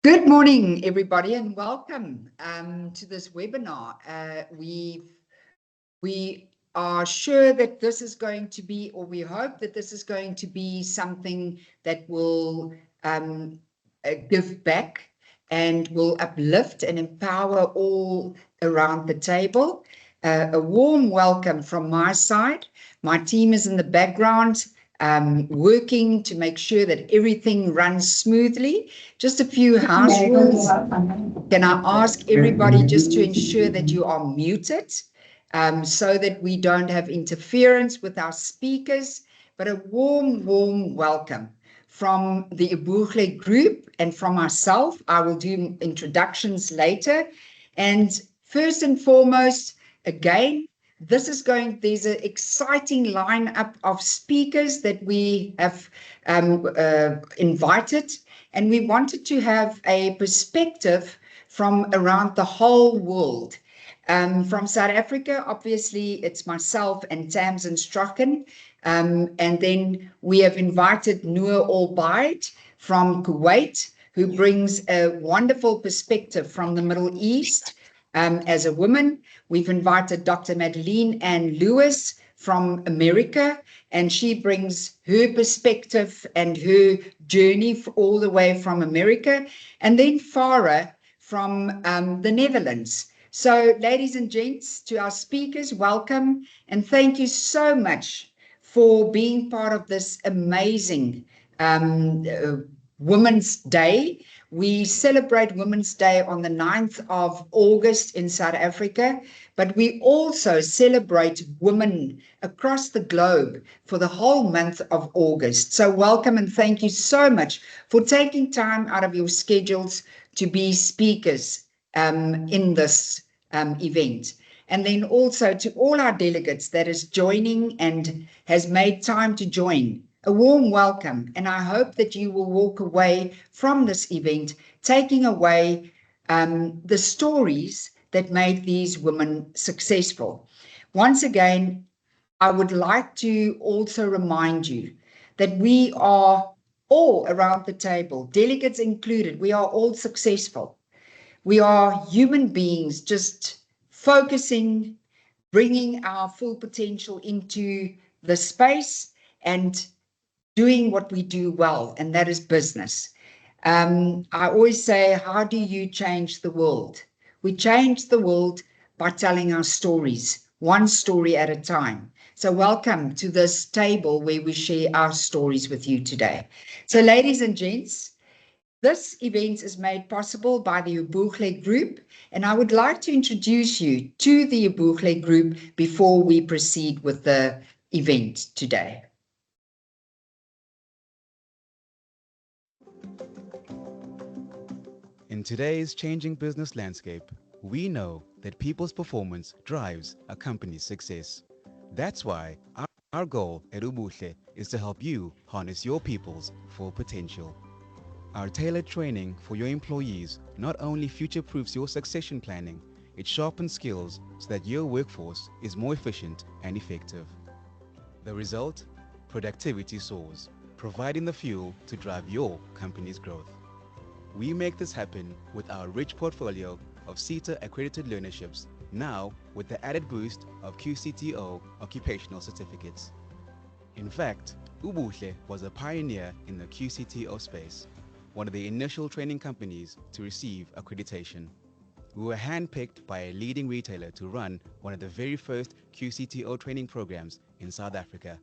Good morning, everybody, and welcome to this webinar. We are sure that this is going to be, or we hope that this is going to be something that will give back and will uplift and empower all around the table. A warm welcome from my side. My team is in the background, working to make sure that everything runs smoothly. Just a few house rules. Can I ask everybody just to ensure that you are muted, so that we don't have interference with our speakers? But a warm welcome from the Ubuhle Group and from myself. I will do introductions later. And first and foremost, again, there's an exciting lineup of speakers that we have invited, and we wanted to have a perspective from around the whole world. From South Africa, obviously, it's myself and Tamsin Strachan, and then we have invited Noor Albaid from Kuwait, who brings a wonderful perspective from the Middle East. As a woman, we've invited Dr. Madeleine Ann Lewis from America, and she brings her perspective and her journey all the way from America. And then Farah from the Netherlands. So, ladies and gents, to our speakers, welcome, and thank you so much for being part of this amazing Women's Day. We celebrate Women's Day on the 9th of August in South Africa, but we also celebrate women across the globe for the whole month of August. So welcome and thank you so much for taking time out of your schedules to be speakers in this event. And then also to all our delegates that is joining and has made time to join, a warm welcome. And I hope that you will walk away from this event taking away the stories that made these women successful. Once again, I would like to also remind you that we are all around the table, delegates included, we are all successful. We are human beings just focusing, bringing our full potential into the space and doing what we do well, and that is business. I always say, how do you change the world? We change the world by telling our stories, one story at a time. So welcome to this table where we share our stories with you today. So ladies and gents, this event is made possible by the Ubuhle Group, and I would like to introduce you to the Ubuhle Group before we proceed with the event today. In today's changing business landscape, we know that people's performance drives a company's success. That's why our goal at Ubuhle is to help you harness your people's full potential. Our tailored training for your employees not only future-proofs your succession planning, it sharpens skills so that your workforce is more efficient and effective. The result? Productivity soars, providing the fuel to drive your company's growth. We make this happen with our rich portfolio of CETA accredited learnerships, now with the added boost of QCTO occupational certificates. In fact, Ubuhle was a pioneer in the QCTO space, one of the initial training companies to receive accreditation. We were handpicked by a leading retailer to run one of the very first QCTO training programs in South Africa.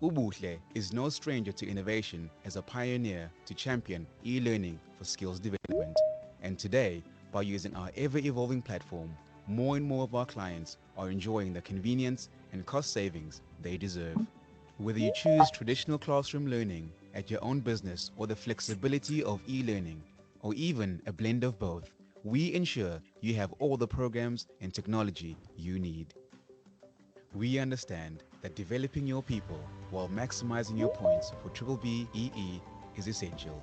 Ubuhle is no stranger to innovation as a pioneer to champion e-learning for skills development. And today, by using our ever-evolving platform, more and more of our clients are enjoying the convenience and cost savings they deserve. Whether you choose traditional classroom learning at your own business or the flexibility of e-learning, or even a blend of both, we ensure you have all the programs and technology you need. We understand that developing your people while maximizing your points for BBBEE is essential.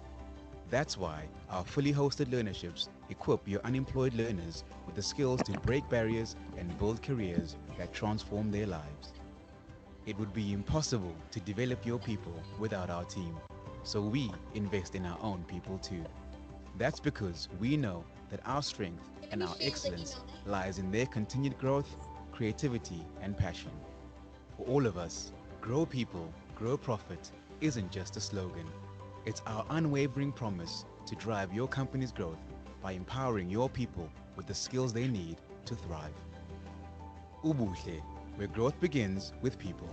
That's why our fully hosted learnerships equip your unemployed learners with the skills to break barriers and build careers that transform their lives. It would be impossible to develop your people without our team, so we invest in our own people too. That's because we know that our strength and our excellence lies in their continued growth, creativity, and passion. For all of us, grow people, grow profit isn't just a slogan. It's our unwavering promise to drive your company's growth by empowering your people with the skills they need to thrive. Ubuhle, where growth begins with people.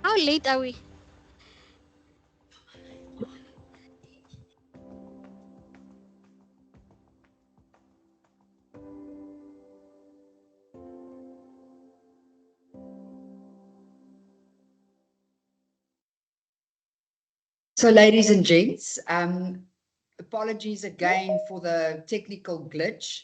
How late are we? So, ladies and gents, apologies again for the technical glitch.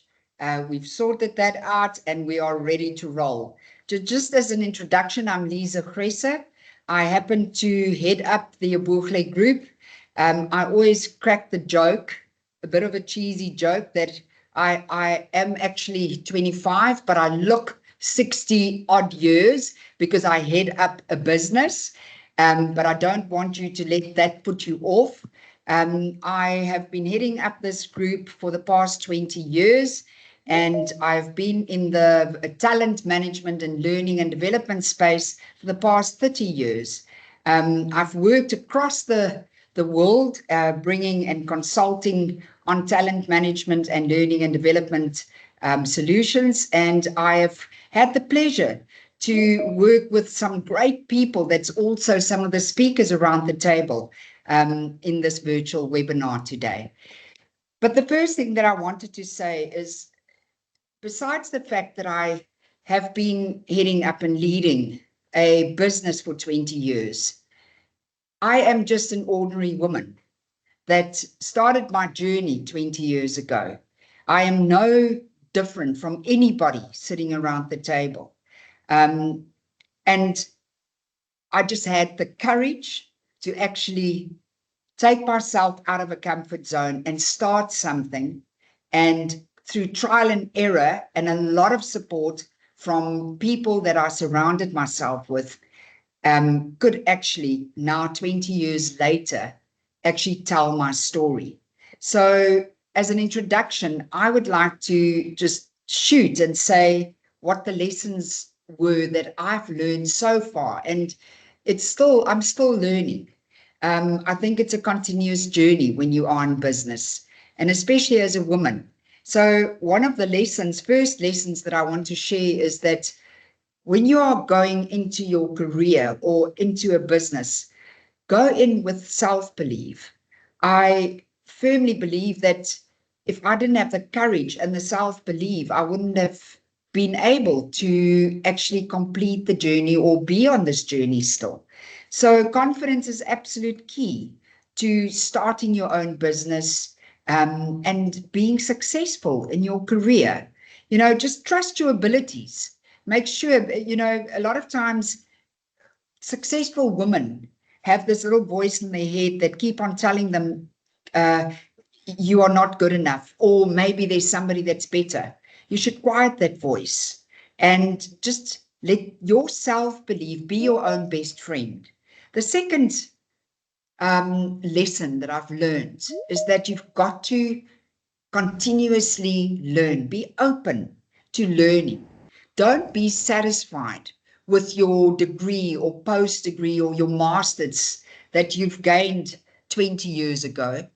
We've sorted that out and we are ready to roll. Just as an introduction, I'm Lisa Gresser. I happen to head up the Ubuhle Group. I always crack the joke, a bit of a cheesy joke, that I am actually 25, but I look 60 odd years because I head up a business. But I don't want you to let that put you off. I have been heading up this group for the past 20 years, and I've been in the talent management and learning and development space for the past 30 years. I've worked across the world, bringing and consulting on talent management and learning and development solutions, and I have had the pleasure to work with some great people. That's also some of the speakers around the table in this virtual webinar today. But the first thing that I wanted to say is, besides the fact that I have been heading up and leading a business for 20 years, I am just an ordinary woman that started my journey 20 years ago. I am no different from anybody sitting around the table. And I just had the courage to actually take myself out of a comfort zone and start something. And through trial and error and a lot of support from people that I surrounded myself with, could actually now, 20 years later, actually tell my story. So as an introduction, I would like to just shoot and say what the lessons were that I've learned so far. And I'm still learning. I think it's a continuous journey when you are in business, and especially as a woman. So one of the first lessons that I want to share is that when you are going into your career or into a business, go in with self-belief. I firmly believe that if I didn't have the courage and the self-belief, I wouldn't have been able to actually complete the journey or be on this journey still. So confidence is absolute key to starting your own business, and being successful in your career. Just trust your abilities. Make sure, a lot of times successful women have this little voice in their head that keep on telling them, you are not good enough, or maybe there's somebody that's better. You should quiet that voice and just let your self-belief be your own best friend. The second lesson that I've learned is that you've got to continuously learn. Be open to learning. Don't be satisfied with your degree or post-degree or your master's that you've gained 20 years ago.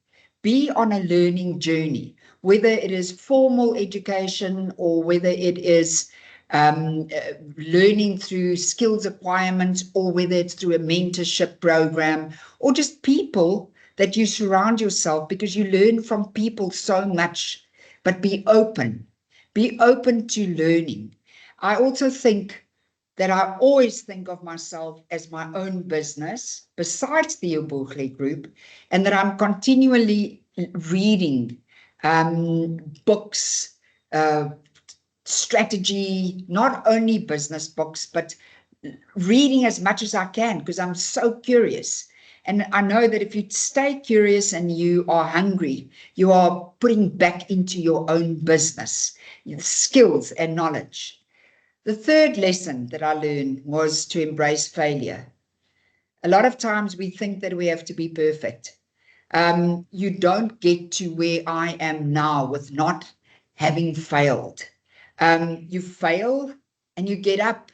Be on a learning journey, whether it is formal education or whether it is learning through skills acquirement, or whether it's through a mentorship program, or just people that you surround yourself, because you learn from people so much. But be open to learning. I also think that I always think of myself as my own business besides the Ubuhle Group, and that I'm continually reading books, strategy, not only business books, but reading as much as I can, because I'm so curious. And I know that if you stay curious and you are hungry, you are putting back into your own business skills and knowledge. The third lesson that I learned was to embrace failure. A lot of times we think that we have to be perfect. You don't get to where I am now with not having failed. You fail and you get up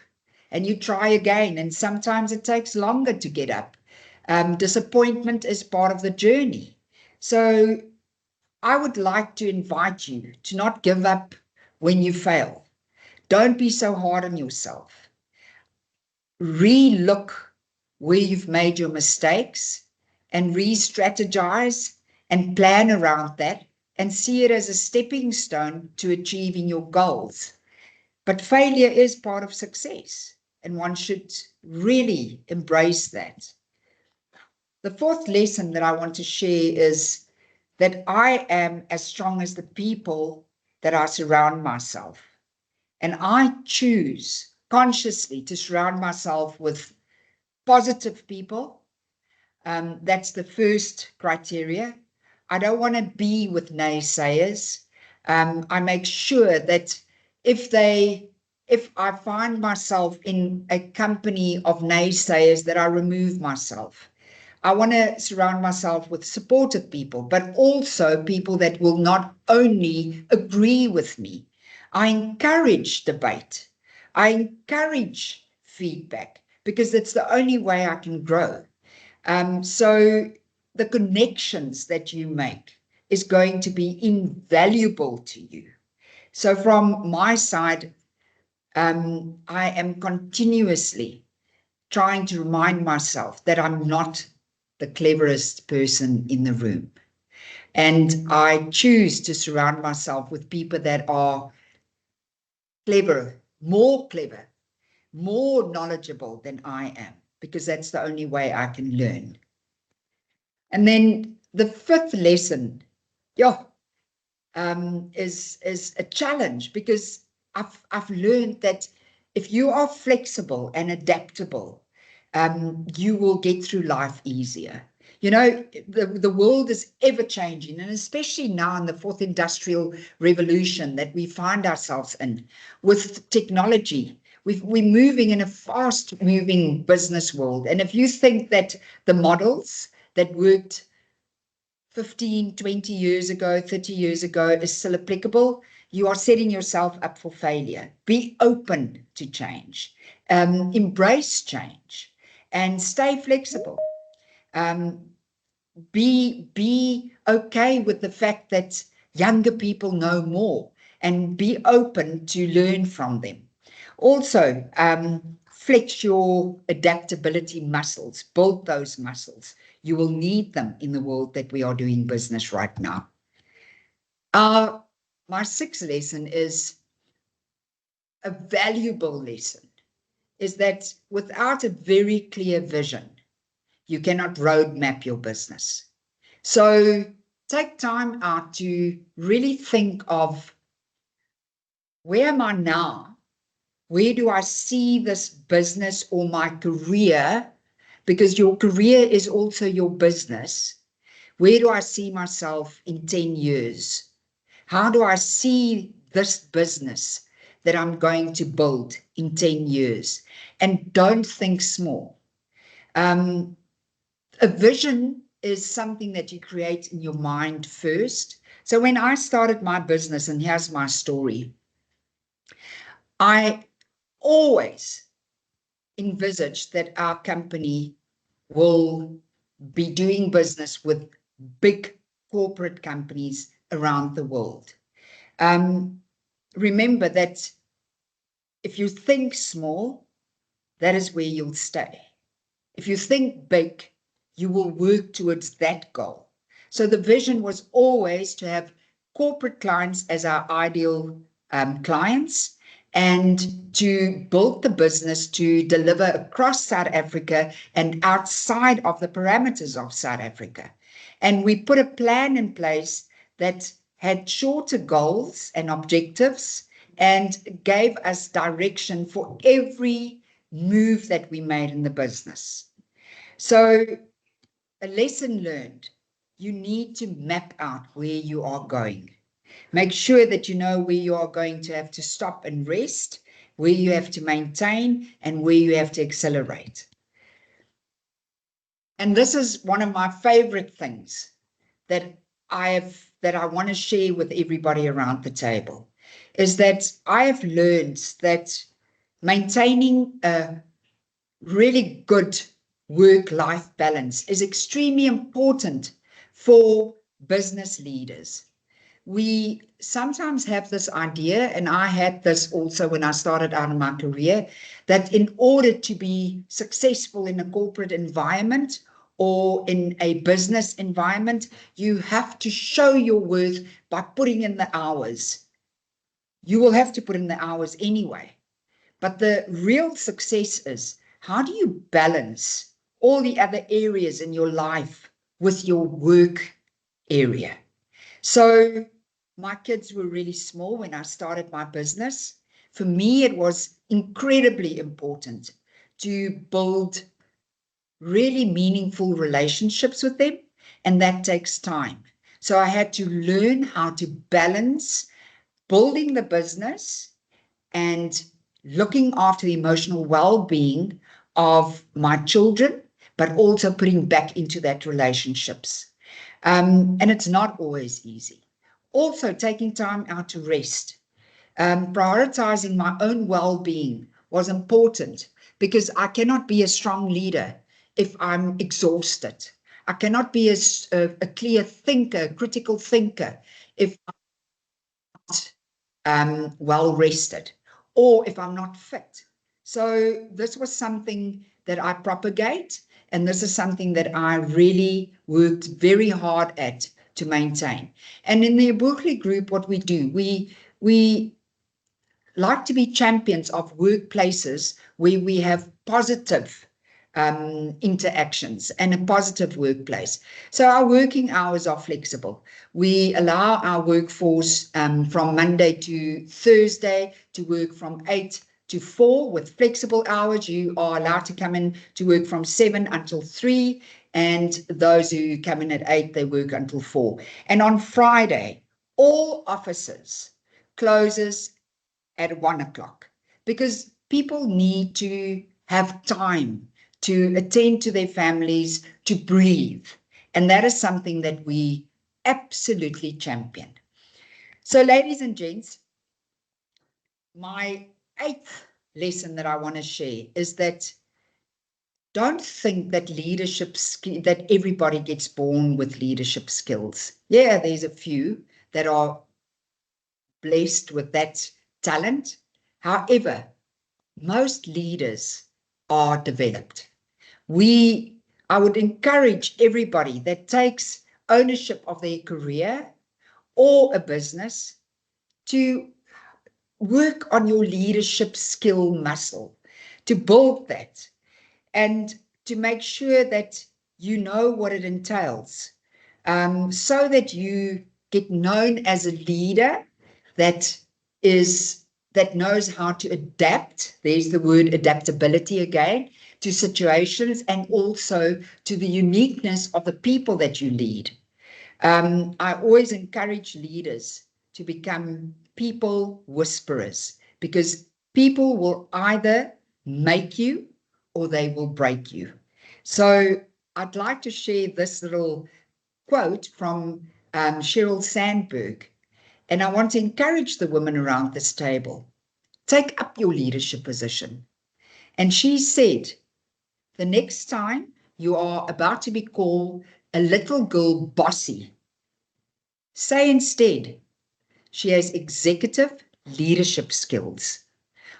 and you try again, and sometimes it takes longer to get up. Disappointment is part of the journey. So I would like to invite you to not give up when you fail. Don't be so hard on yourself. Re-look where you've made your mistakes and re-strategize and plan around that and see it as a stepping stone to achieving your goals. But failure is part of success, and one should really embrace that. The fourth lesson that I want to share is that I am as strong as the people that I surround myself. And I choose consciously to surround myself with positive people. That's the first criteria. I don't want to be with naysayers. I make sure that if I find myself in a company of naysayers, that I remove myself. I want to surround myself with supportive people, but also people that will not only agree with me. I encourage debate. I encourage feedback because it's the only way I can grow. So the connections that you make is going to be invaluable to you. So from my side, I am continuously trying to remind myself that I'm not the cleverest person in the room. And I choose to surround myself with people that are clever, more knowledgeable than I am, because that's the only way I can learn. And then the fifth lesson, is a challenge, because I've learned that if you are flexible and adaptable, you will get through life easier. You know, the world is ever changing, and especially now in the fourth industrial revolution that we find ourselves in with technology. We're moving in a fast moving business world. And if you think that the models that worked 15, 20 years ago, 30 years ago is still applicable, you are setting yourself up for failure. Be open to change, embrace change, and stay flexible. Be okay with the fact that younger people know more, and be open to learn from them. Also, flex your adaptability muscles, build those muscles. You will need them in the world that we are doing business right now. My sixth lesson is a valuable lesson, is that without a very clear vision, you cannot roadmap your business. So take time out to really think of, where am I now? Where do I see this business or my career? Because your career is also your business. Where do I see myself in 10 years? How do I see this business that I'm going to build in 10 years? And don't think small. A vision is something that you create in your mind first. So when I started my business, and here's my story, I always envisaged that our company will be doing business with big corporate companies around the world. Remember that if you think small, that is where you'll stay. If you think big, you will work towards that goal. So the vision was always to have corporate clients as our ideal clients, and to build the business to deliver across South Africa and outside of the parameters of South Africa. And we put a plan in place that had shorter goals and objectives and gave us direction for every move that we made in the business. So a lesson learned, you need to map out where you are going. Make sure that you know where you are going to have to stop and rest, where you have to maintain, and where you have to accelerate. And this is one of my favorite things that I want to share with everybody around the table is that I have learned that maintaining a really good work-life balance is extremely important for business leaders. We sometimes have this idea, and I had this also when I started out in my career, that in order to be successful in a corporate environment or in a business environment, you have to show your worth by putting in the hours. You will have to put in the hours anyway. But the real success is, how do you balance all the other areas in your life with your work area? So my kids were really small when I started my business. For me, it was incredibly important to build really meaningful relationships with them, and that takes time. So I had to learn how to balance building the business and looking after the emotional well-being of my children, but also putting back into that relationships. And it's not always easy. Also, taking time out to rest. Prioritizing my own well-being was important because I cannot be a strong leader if I'm exhausted. I cannot be a clear thinker, critical thinker, if I'm not well rested or if I'm not fit. So this was something that I propagate, and this is something that I really worked very hard at to maintain. And in the Ubuhle Group, what we do, we like to be champions of workplaces where we have positive interactions and a positive workplace. So our working hours are flexible. We allow our workforce from Monday to Thursday to work from 8 to 4 with flexible hours. You are allowed to come in to work from 7 until 3, and those who come in at 8, they work until 4. And on Friday, all offices closes at 1 o'clock because people need to have time to attend to their families, to breathe. And that is something that we absolutely champion. So, ladies and gents, my 8th lesson that I want to share is that don't think that that everybody gets born with leadership skills. Yeah, there's a few that are blessed with that talent. However, most leaders are developed. I would encourage everybody that takes ownership of their career or a business to work on your leadership skill muscle, to build that, and to make sure that you know what it entails, so that you get known as a leader that knows how to adapt. There's the word adaptability again, to situations and also to the uniqueness of the people that you lead. I always encourage leaders to become people whisperers, because people will either make you or they will break you. So I'd like to share this little quote from Sheryl Sandberg, and I want to encourage the women around this table. Take up your leadership position. And she said, the next time you are about to be called a little girl bossy, say instead, she has executive leadership skills.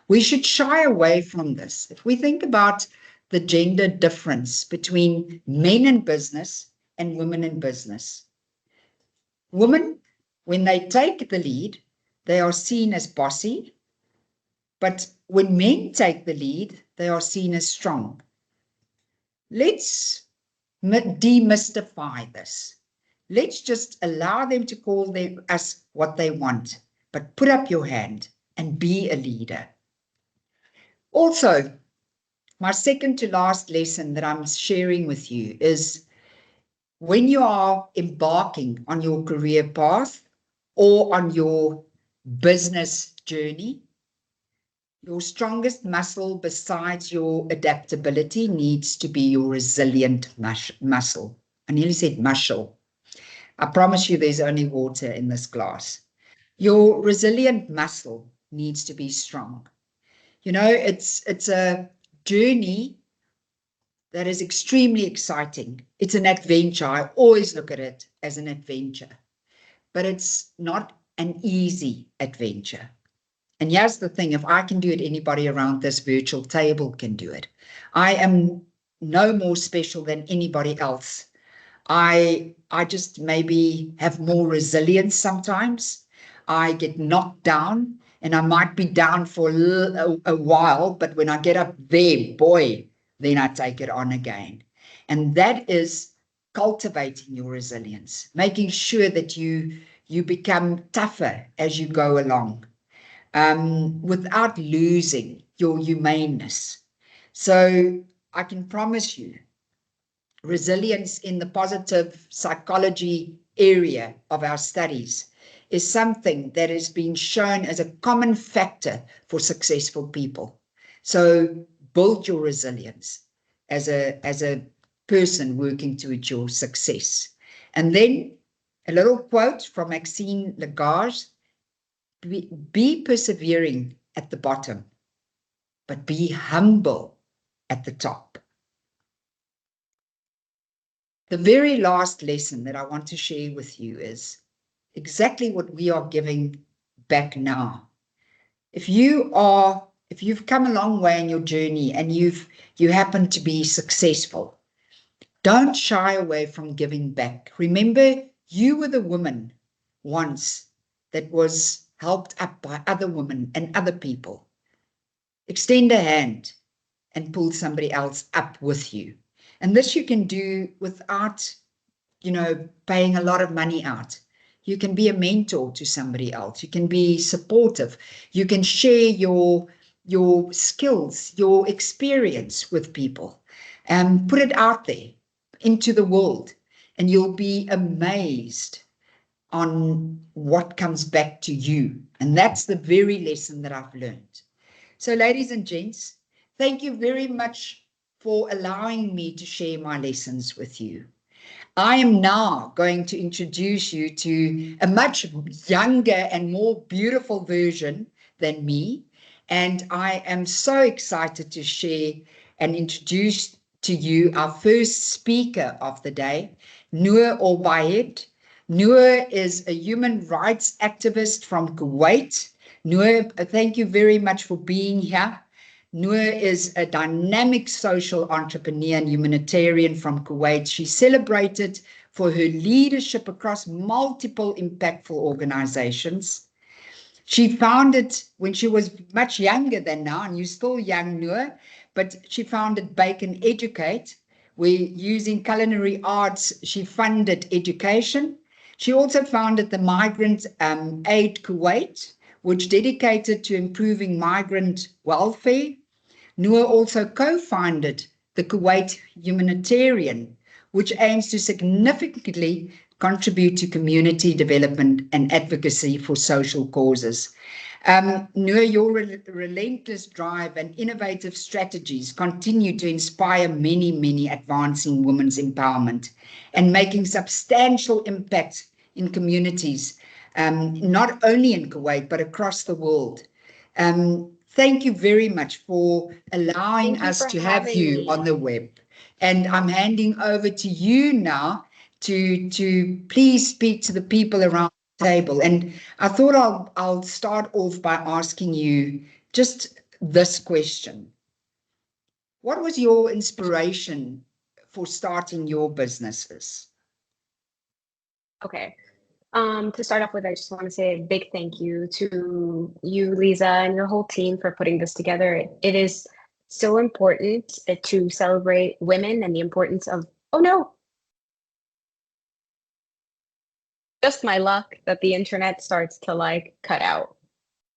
We should shy away from this. If we think about the gender difference between men in business and women in business, women, when they take the lead, they are seen as bossy, but when men take the lead, they are seen as strong. Let's demystify this. Let's just allow them to call us what they want, but put up your hand and be a leader. Also, my second to last lesson that I'm sharing with you is, when you are embarking on your career path or on your business journey, your strongest muscle besides your adaptability needs to be your resilient muscle. I nearly said muscle. I promise you there's only water in this glass. Your resilient muscle needs to be strong. You know, it's a journey that is extremely exciting. It's an adventure. I always look at it as an adventure, but it's not an easy adventure. And here's the thing, if I can do it, anybody around this virtual table can do it. I am no more special than anybody else. I just maybe have more resilience sometimes. I get knocked down and I might be down for a while, but when I get up there, boy, then I take it on again. And that is cultivating your resilience, making sure that you become tougher as you go along, without losing your humaneness. So I can promise you, resilience in the positive psychology area of our studies is something that has been shown as a common factor for successful people. So build your resilience as a person working towards your success. And then a little quote from Maxine Lagarde: be persevering at the bottom, but be humble at the top. The very last lesson that I want to share with you is exactly what we are giving back now. If you've come a long way in your journey and you happen to be successful, don't shy away from giving back. Remember, you were the woman once that was helped up by other women and other people. Extend a hand and pull somebody else up with you. And this you can do without paying a lot of money out. You can be a mentor to somebody else. You can be supportive. You can share your skills, your experience with people, and put it out there into the world. And you'll be amazed on what comes back to you. And that's the very lesson that I've learned. So, ladies and gents, thank you very much for allowing me to share my lessons with you. I am now going to introduce you to a much younger and more beautiful version than me. And I am so excited to share and introduce to you our first speaker of the day, Noor Albayed. Noor is a human rights activist from Kuwait. Noor, thank you very much for being here. Noor is a dynamic social entrepreneur and humanitarian from Kuwait. She's celebrated for her leadership across multiple impactful organizations. She founded, when she was much younger than now, and you're still young, Noor, but she founded Bacon Educate, where using culinary arts, she funded education. She also founded the Migrant Aid Kuwait, which dedicated to improving migrant welfare. Noor also co-founded the Kuwait Humanitarian, which aims to significantly contribute to community development and advocacy for social causes. Noor, your relentless drive and innovative strategies continue to inspire many, many advancing women's empowerment and making substantial impact in communities, not only in Kuwait, but across the world. Thank you very much for allowing us to have you on the web. And I'm handing over to you now to please speak to the people around the table. And I thought I'll start off by asking you just this question. What was your inspiration for starting your businesses? Okay. To start off with, I just want to say a big thank you to you, Lisa, and your whole team for putting this together. It is so important to celebrate women and the importance of, oh no, just my luck that the internet starts to like cut out.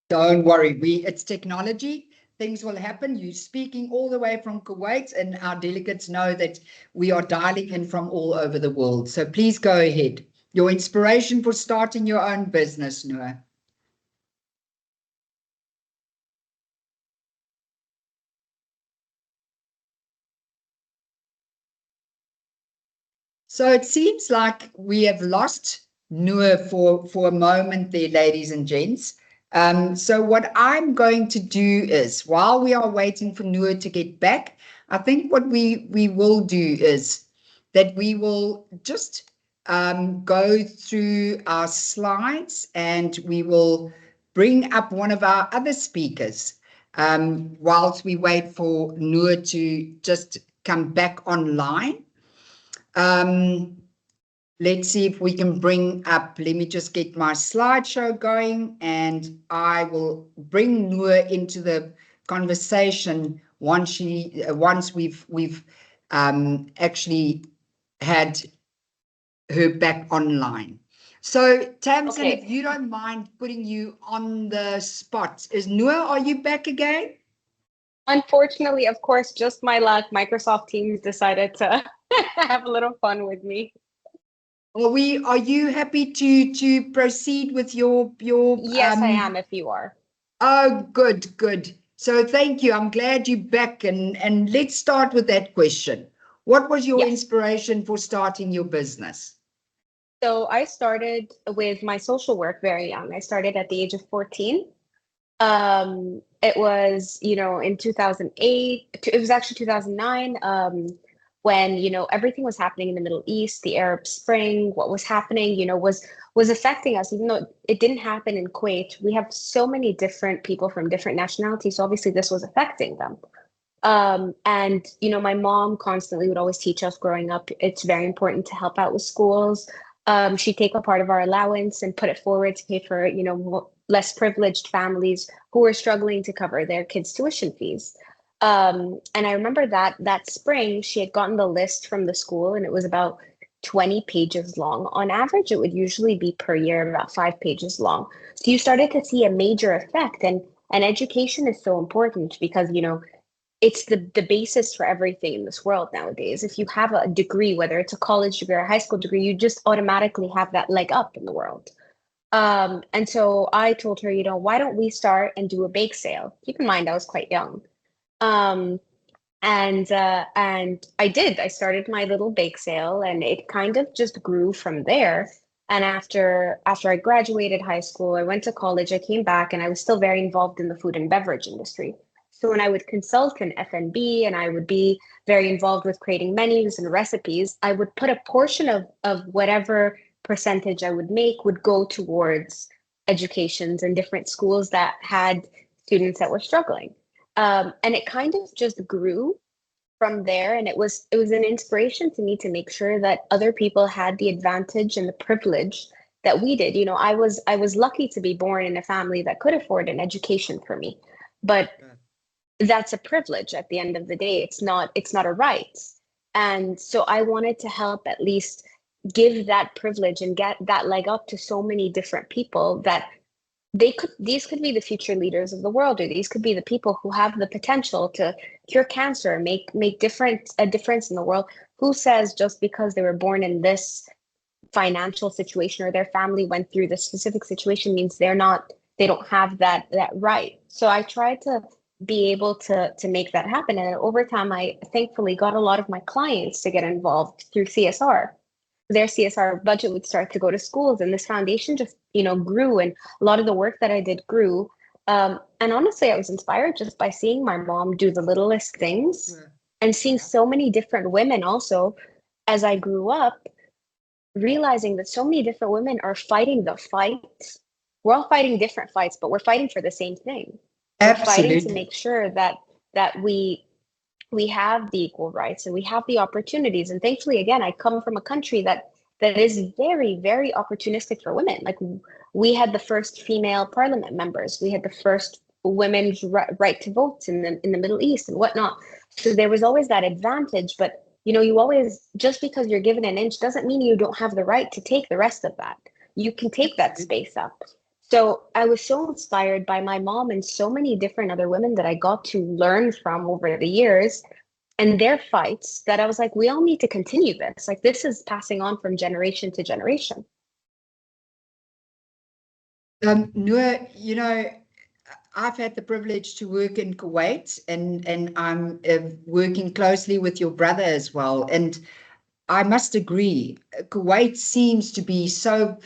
Don't worry, it's technology. Things will happen. You're speaking all the way from Kuwait, and our delegates know that we are dialing in from all over the world. So please go ahead. Your inspiration for starting your own business, Noor. So it seems like we have lost Noor for a moment there, ladies and gents. So what I'm going to do is, while we are waiting for Noor to get back, I think what we will do is that we will just go through our slides, and we will bring up one of our other speakers whilst we wait for Noor to just come back online. Let's see if we can bring up, let me just get my slideshow going, and I will bring Noor into the conversation once we've actually had her back online. So Tamsin, Okay. if you don't mind putting you on the spot, is Noor, are you back again? Unfortunately, of course, just my luck, Microsoft Teams decided to have a little fun with me. Are you happy to proceed with your Yes, I am, if you are. Oh, good. So thank you. I'm glad you're back, and let's start with that question. What was your Yes. inspiration for starting your business? So I started with my social work very young. I started at the age of 14. It was, in 2008, it was actually 2009, when, everything was happening in the Middle East, the Arab Spring, what was happening, was affecting us, even though it didn't happen in Kuwait. We have so many different people from different nationalities, so obviously this was affecting them. And my mom constantly would always teach us growing up, it's very important to help out with schools. She'd take a part of our allowance and put it forward to pay for, less privileged families who were struggling to cover their kids' tuition fees. And I remember that spring, she had gotten the list from the school, and it was about 20 pages long. On average, it would usually be per year about 5 pages long. So you started to see a major effect, and education is so important because, it's the basis for everything in this world nowadays. If you have a degree, whether it's a college degree or a high school degree, you just automatically have that leg up in the world. And so I told her, why don't we start and do a bake sale? Keep in mind, I was quite young. Um, and I did. I started my little bake sale, and it kind of just grew from there. And after I graduated high school, I went to college, I came back, and I was still very involved in the food and beverage industry. So when I would consult in F&B, and I would be very involved with creating menus and recipes, I would put a portion of whatever percentage I would make would go towards educations and different schools that had students that were struggling. And it kind of just grew from there, and it was an inspiration to me to make sure that other people had the advantage and the privilege that we did. I was lucky to be born in a family that could afford an education for me, but that's a privilege at the end of the day. It's not a right. And so I wanted to help at least give that privilege and get that leg up to so many different people that these could be the future leaders of the world, or these could be the people who have the potential to cure cancer, make a difference in the world. Who says just because they were born in this financial situation or their family went through this specific situation means they don't have that right? So I tried to be able to make that happen, and over time I thankfully got a lot of my clients to get involved through CSR. Their CSR budget would start to go to schools, and this foundation just grew, and a lot of the work that I did grew. And honestly, I was inspired just by seeing my mom do the littlest things, and seeing so many different women also as I grew up, realizing that so many different women are fighting the fight. We're all fighting different fights, but we're fighting for the same thing. We're fighting to Absolutely. make sure that we have the equal rights and we have the opportunities. And thankfully, again, I come from a country that is very, very opportunistic for women. Like, we had the first female parliament members, we had the first women's right to vote in the Middle East and whatnot. So there was always that advantage. But you always, just because you're given an inch doesn't mean you don't have the right to take the rest of that. You can take that space up. So I was so inspired by my mom and so many different other women that I got to learn from over the years and their fights, that I was like, we all need to continue this. Like, this is passing on from generation to generation. Noor, I've had the privilege to work in Kuwait, and I'm working closely with your brother as well. And I must agree, Kuwait seems to be so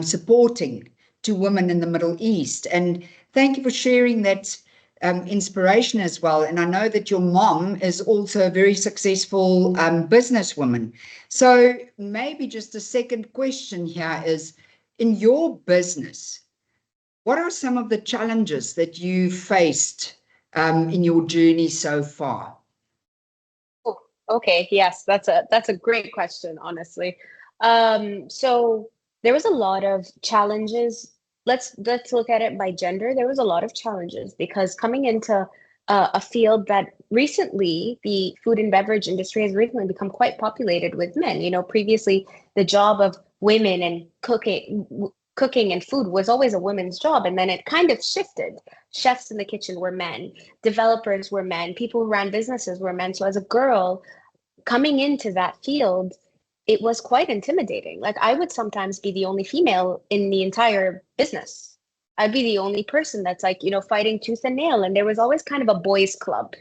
supporting to women in the Middle East. And thank you for sharing that inspiration as well. And I know that your mom is also a very successful businesswoman. So maybe just a second question here is, in your business, what are some of the challenges that you faced in your journey so far? Oh, okay. Yes, that's a great question, honestly. So there was a lot of challenges. Let's look at it by gender. There was a lot of challenges because coming into a field that recently, the food and beverage industry has recently become quite populated with men. You know, previously the job of women and cooking and food was always a woman's job, and then it kind of shifted. Chefs in the kitchen were men, developers were men, people who ran businesses were men. So as a girl coming into that field, it was quite intimidating. Like I would sometimes be the only female in the entire business. I'd be the only person that's like, you know, fighting tooth and nail. And there was always kind of a boys' club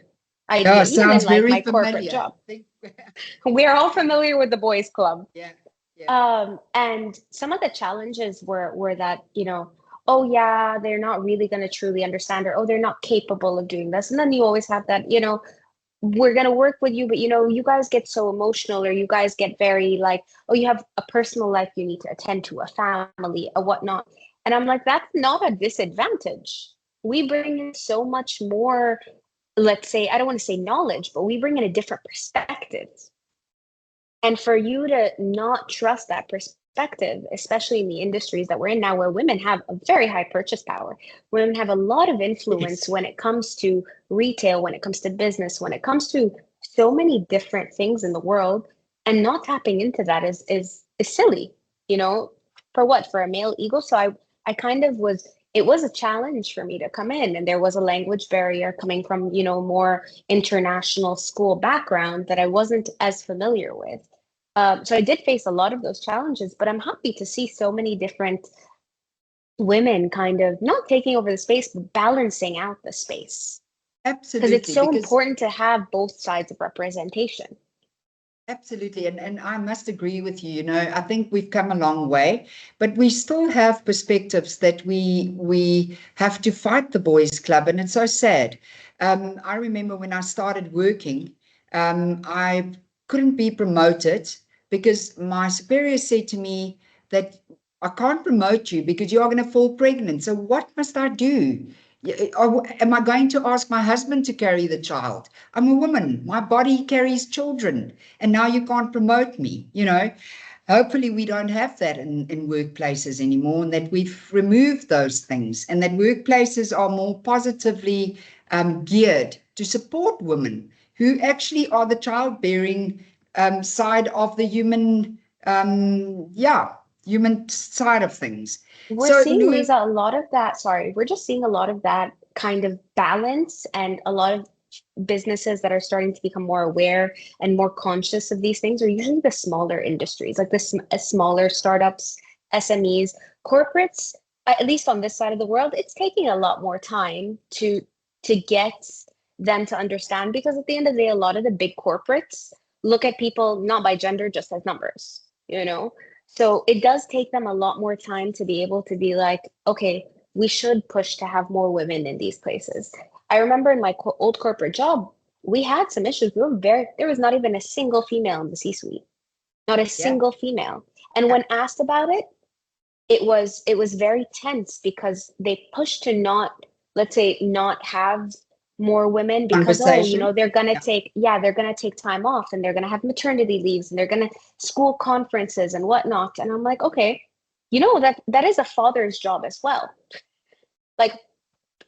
Yeah, idea, even in sounds like very my corporate familiar. job. We're all familiar with the boys' club. Yeah, yeah. And some of the challenges were that, you know, oh yeah, they're not really going to truly understand, or oh, they're not capable of doing this. And then you always have that, you know, we're going to work with you, but you know, you guys get so emotional, or you guys get very like, oh, you have a personal life you need to attend to, a family, a whatnot. And I'm like, that's not a disadvantage. We bring in so much more, let's say, I don't want to say knowledge, but we bring in a different perspective. And for you to not trust that perspective, especially in the industries that we're in now, where women have a very high purchase power, women have a lot of influence Yes. when it comes to retail, when it comes to business, when it comes to so many different things in the world, and not tapping into that is silly, you know, for what? For a male ego. So I kind of was, it was a challenge for me to come in, and there was a language barrier coming from, you know, more international school background that I wasn't as familiar with. So I did face a lot of those challenges, but I'm happy to see so many different women kind of not taking over the space, but balancing out the space. Because it's Absolutely, so because important to have both sides of representation. absolutely, and I must agree with you. You know, I think we've come a long way, but we still have perspectives that we have to fight the boys' club, and it's so sad. I remember when I started working, I couldn't be promoted because my superior said to me that I can't promote you because you are going to fall pregnant. So what must I do? Am I going to ask my husband to carry the child? I'm a woman. My body carries children, and now you can't promote me. You know, hopefully we don't have that in workplaces anymore, and that we've removed those things, and that workplaces are more positively geared to support women who actually are the childbearing side of the human side of things. We're So, seeing, Noor, Lisa, a lot of that. Sorry, we're just seeing a lot of that kind of balance, and a lot of businesses that are starting to become more aware and more conscious of these things are usually the smaller industries, like the smaller startups, SMEs, corporates. At least on this side of the world, it's taking a lot more time to get them to understand, because at the end of the day, a lot of the big corporates look at people not by gender, just as numbers, you know? So it does take them a lot more time to be able to be like, okay, we should push to have more women in these places. I remember in my old corporate job, we had some issues. There was not even a single female in the C-suite, not a yeah, single female. And yeah, when asked about it, it was very tense because they pushed to not, let's say, not have more women because, oh, you know, conversation. Yeah. they're gonna take time off, and they're gonna have maternity leaves, and they're gonna school conferences and whatnot. And I'm like, okay, you know, that is a father's job as well. Like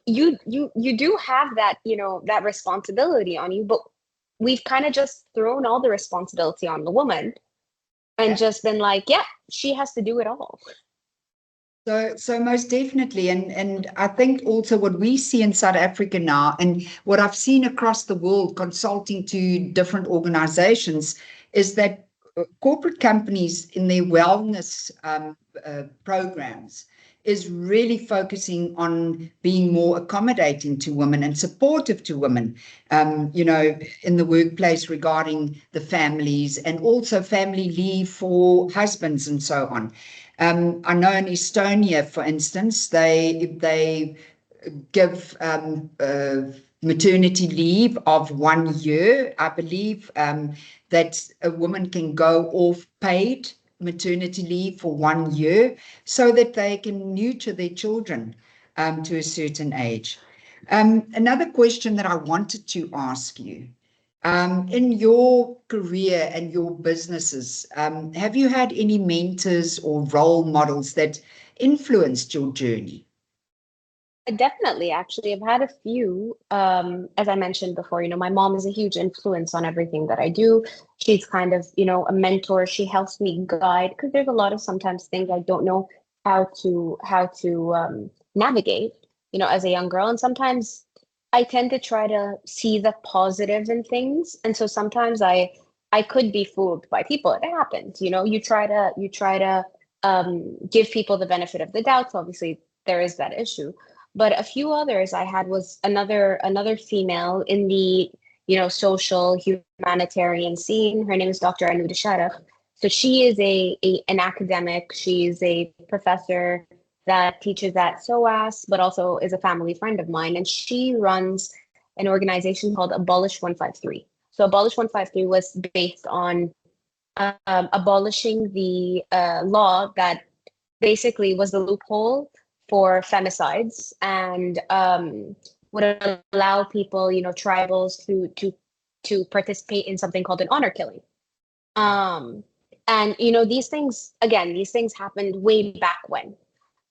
you do have that, you know, that responsibility on you, but we've kind of just thrown all the responsibility on the woman and Yeah. just been like, yeah, she has to do it all. So most definitely, and I think also what we see in South Africa now, and what I've seen across the world, consulting to different organizations, is that corporate companies in their wellness programs is really focusing on being more accommodating to women and supportive to women, in the workplace regarding the families, and also family leave for husbands and so on. I know in Estonia, for instance, they give maternity leave of 1 year. I believe that a woman can go off paid maternity leave for 1 year so that they can nurture their children to a certain age. Another question that I wanted to ask you, in your career and your businesses, have you had any mentors or role models that influenced your journey? Definitely, actually, I've had a few. As I mentioned before, my mom is a huge influence on everything that I do. She's kind of, a mentor. She helps me guide because there's a lot of sometimes things I don't know how to navigate, as a young girl. And sometimes I tend to try to see the positive in things. And so sometimes I could be fooled by people. It happens, you try to give people the benefit of the doubt. So obviously there is that issue. But a few others I had was another female in the social humanitarian scene. Her name is Dr. Anuda Sharaf. So she is an academic. She's a professor that teaches at SOAS, but also is a family friend of mine. And she runs an organization called Abolish 153. So Abolish 153 was based on abolishing the law that basically was the loophole for femicides, and would allow people, tribals, to participate in something called an honor killing. And these things happened way back when,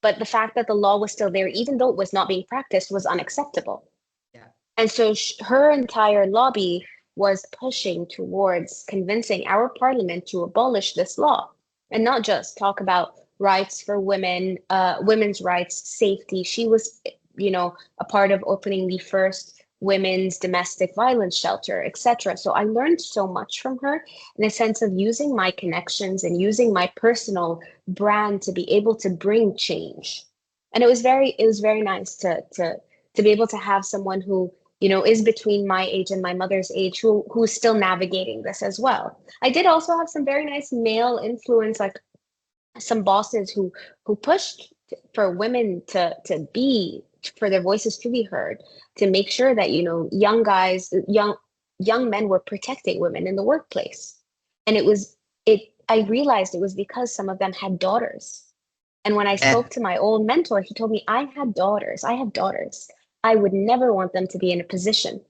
but the fact that the law was still there, even though it was not being practiced, was unacceptable. Yeah. And so her entire lobby was pushing towards convincing our parliament to abolish this law and not just talk about rights for women, women's rights, safety. She was, a part of opening the first women's domestic violence shelter, etc. So I learned so much from her in a sense of using my connections and using my personal brand to be able to bring change. And it was very nice to be able to have someone who, is between my age and my mother's age, who's still navigating this as well. I did also have some very nice male influence, like some bosses who pushed for women for their voices to be heard, to make sure that young men were protecting women in the workplace. And I realized it was because some of them had daughters. And when I spoke to my old mentor, he told me, I have daughters. I would never want them to be in a position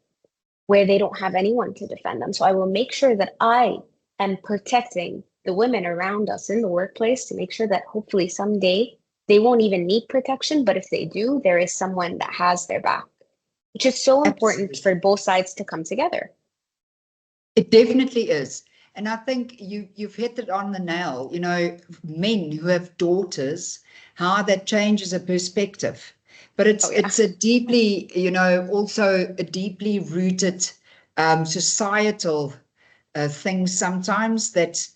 where they don't have anyone to defend them. So I will make sure that I am protecting the women around us in the workplace, to make sure that hopefully someday they won't even need protection. But if they do, there is someone that has their back, which is so important for both sides to come together. It definitely is. And I think you've hit it on the nail. Men who have daughters, how that changes a perspective. But it's a deeply, also a deeply rooted societal thing sometimes that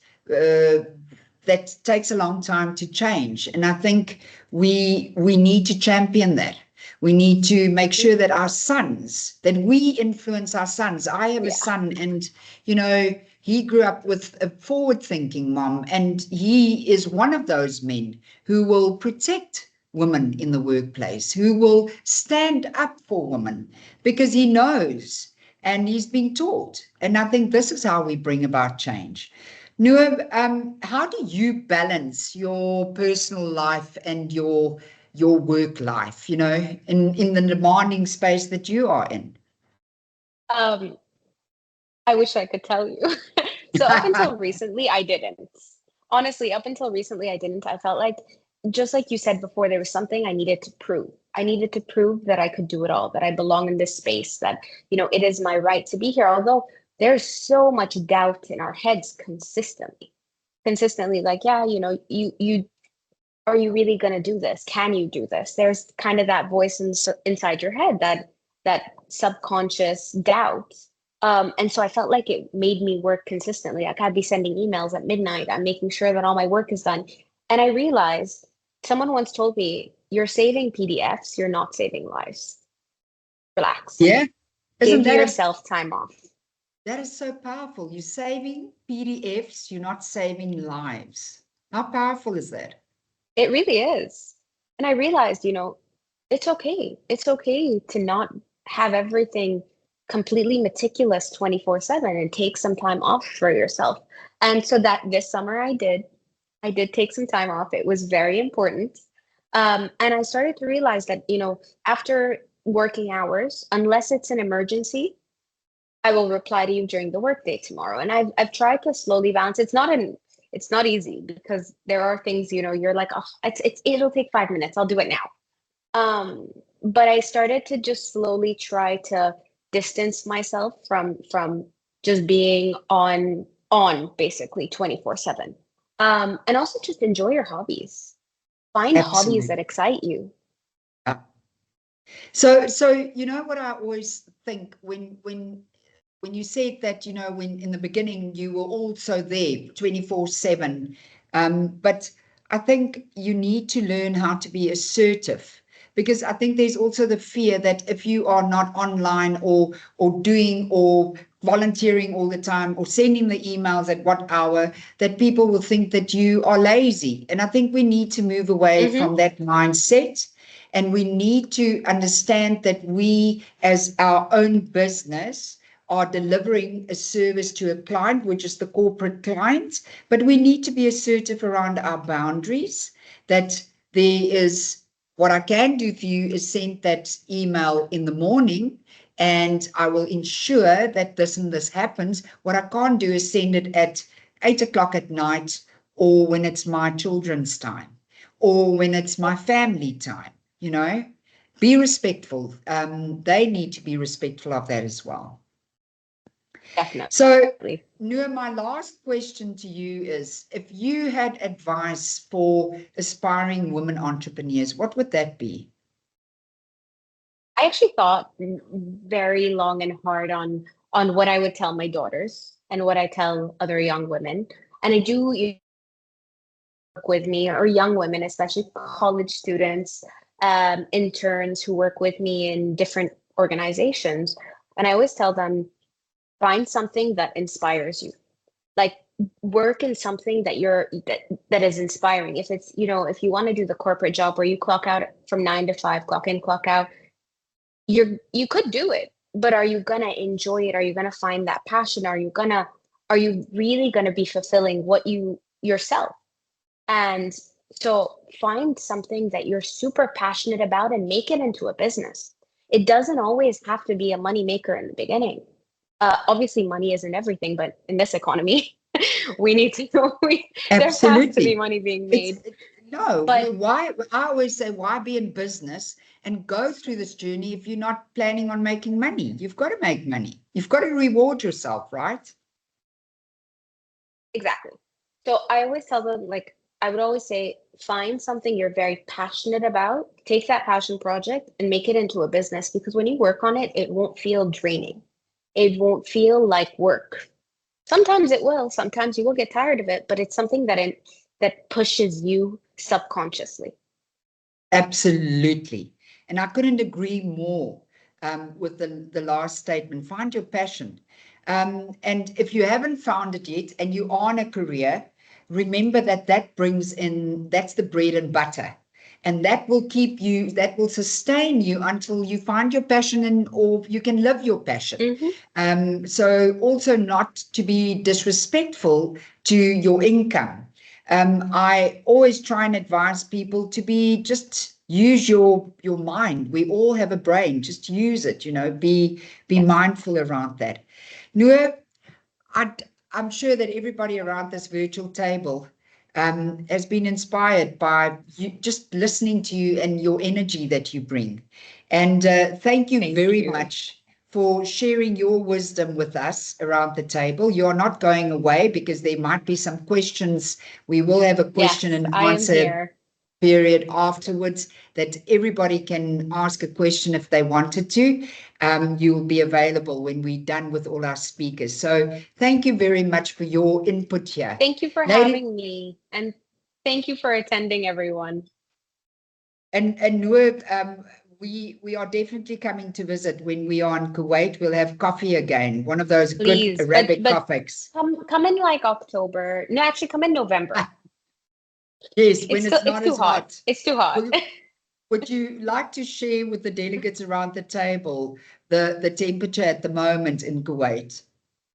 takes a long time to change. And I think we need to champion that. We need to make sure that that we influence our sons. I have a son, and, he grew up with a forward-thinking mom, and he is one of those men who will protect women in the workplace, who will stand up for women because he knows and he's been taught. And I think this is how we bring about change. Noor, how do you balance your personal life and your work life, in the demanding space that you are in? I wish I could tell you. So up until recently, I didn't. Honestly, up until recently, I didn't. I felt like, just like you said before, there was something I needed to prove. I needed to prove that I could do it all, that I belong in this space, that, it is my right to be here. Although there's so much doubt in our heads consistently, like, yeah, you are you really going to do this? Can you do this? There's kind of that voice inside your head, that subconscious doubt. And so I felt like it made me work consistently. Like, I'd be sending emails at midnight. I'm making sure that all my work is done. And I realized, someone once told me, you're saving PDFs, you're not saving lives. Relax. Yeah. Isn't Give that yourself time off. that is so powerful? You're saving PDFs, you're not saving lives. How powerful is that? It really is. And I realized, it's okay. It's okay to not have everything completely meticulous 24/7 and take some time off for yourself. And so that this summer I did. I did take some time off. It was very important. And I started to realize that, after working hours, unless it's an emergency, I will reply to you during the workday tomorrow. And I've tried to slowly balance. It's not easy because there are things, you're like, oh, it'll take 5 minutes. I'll do it now. But I started to just slowly try to distance myself from just being on basically 24/7. And also just enjoy your hobbies. Find hobbies that Absolutely. excite you. Yeah. So you know what I always think when you said that, when in the beginning you were also there 24/7, but I think you need to learn how to be assertive, because I think there's also the fear that if you are not online or doing or volunteering all the time or sending the emails at what hour, that people will think that you are lazy. And I think we need to move away Mm-hmm. from that mindset. And we need to understand that we, as our own business, are delivering a service to a client, which is the corporate client, but we need to be assertive around our boundaries, that there is, what I can do for you is send that email in the morning, and I will ensure that this and this happens. What I can't do is send it at 8 o'clock at night, or when it's my children's time, or when it's my family time, be respectful. They need to be respectful of that as well. So, Definitely. Noor, my last question to you is, if you had advice for aspiring women entrepreneurs, what would that be? I actually thought very long and hard on what I would tell my daughters and what I tell other young women. And I do work with me, or young women, especially college students, interns who work with me in different organizations. And I always tell them, find something that inspires you. Like, work in something that is inspiring. If it's, if you want to do the corporate job where you clock out from 9 to 5, clock in, clock out, you could do it, but are you gonna enjoy it? Are you gonna find that passion? Are you really gonna be fulfilling what yourself? And so find something that you're super passionate about and make it into a business. It doesn't always have to be a money maker in the beginning. Obviously, money isn't everything, but in this economy, we need to there has to be Absolutely. money being It's made. no, But why? I always say, why be in business and go through this journey if you're not planning on making money? You've got to make money. You've got to reward yourself, right? exactly. So I always tell them, like, I would always say, find something you're very passionate about, take that passion project and make it into a business, because when you work on it, it won't feel draining. It won't feel like work. Sometimes it will, sometimes you will get tired of it, but it's something that pushes you subconsciously. Absolutely. And I couldn't agree more with the last statement. Find your passion. And if you haven't found it yet and you are in a career, remember that brings in, that's the bread and butter. And that will keep you, that will sustain you until you find your passion, and or you can live your passion. Hmm. So also not to be disrespectful to your income. I always try and advise people to just use your mind. We all have a brain. Just use it. Be Yes. mindful around that. Noor, I'm sure that everybody around this virtual table has been inspired by you, just listening to you and your energy that you bring. And thank you Thank very you. much for sharing your wisdom with us around the table. You're not going away, because there might be some questions. We will have a question Yes, and I am answer here. period afterwards, that everybody can ask a question if they wanted to. You will be available when we're done with all our speakers. So thank you very much for your input here. Thank you for Ladies, having me, and thank you for attending, everyone. And Noor, we are definitely coming to visit when we are in Kuwait. We'll have coffee again, one of those good Please, Arabic but coffees. come in like October. No, actually, come in November. Yes, when it's It's not too as hot. hot. It's too hot. Would you like to share with the delegates around the table the temperature at the moment in Kuwait?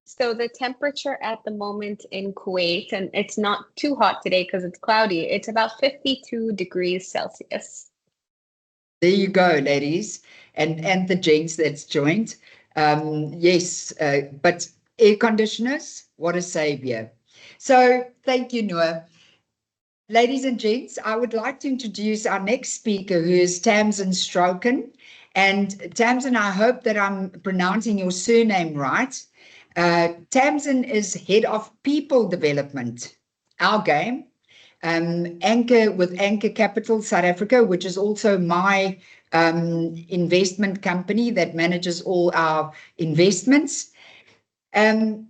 So the temperature at the moment in Kuwait, and it's not too hot today because it's cloudy, it's about 52 degrees Celsius. There you go, ladies, and the gents that's joined. Yes, but air conditioners, what a savior. So thank you, Noor. Ladies and gents, I would like to introduce our next speaker, who is Tamsin Stroken. And Tamsin, I hope that I'm pronouncing your surname right. Tamsin is Head of People Development, our game, Anchor with Anchor Capital South Africa, which is also my investment company that manages all our investments. Tamsin,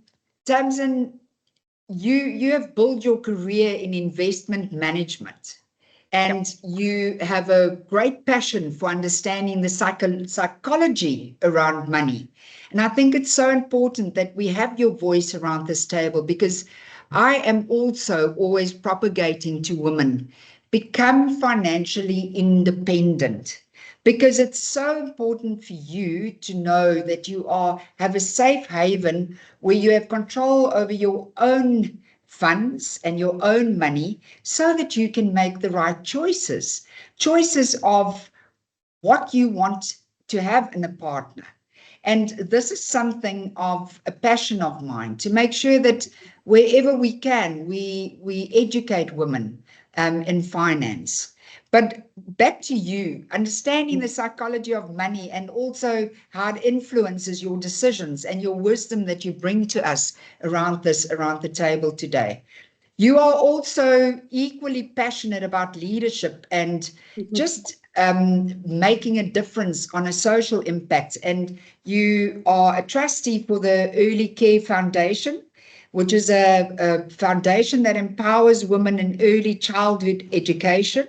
you have built your career in investment management, and you have a great passion for understanding the psychology around money. And I think it's so important that we have your voice around this table, because I am also always propagating to women, become financially independent, because it's so important for you to know that you have a safe haven where you have control over your own funds and your own money, so that you can make the right choices of what you want to have in a partner. And this is something of a passion of mine, to make sure that wherever we can, we educate women in finance. But back to you, understanding the psychology of money, and also how it influences your decisions and your wisdom that you bring to us around the table today. You are also equally passionate about leadership and just making a difference on a social impact. And you are a trustee for the Early Care Foundation, which is a foundation that empowers women in early childhood education.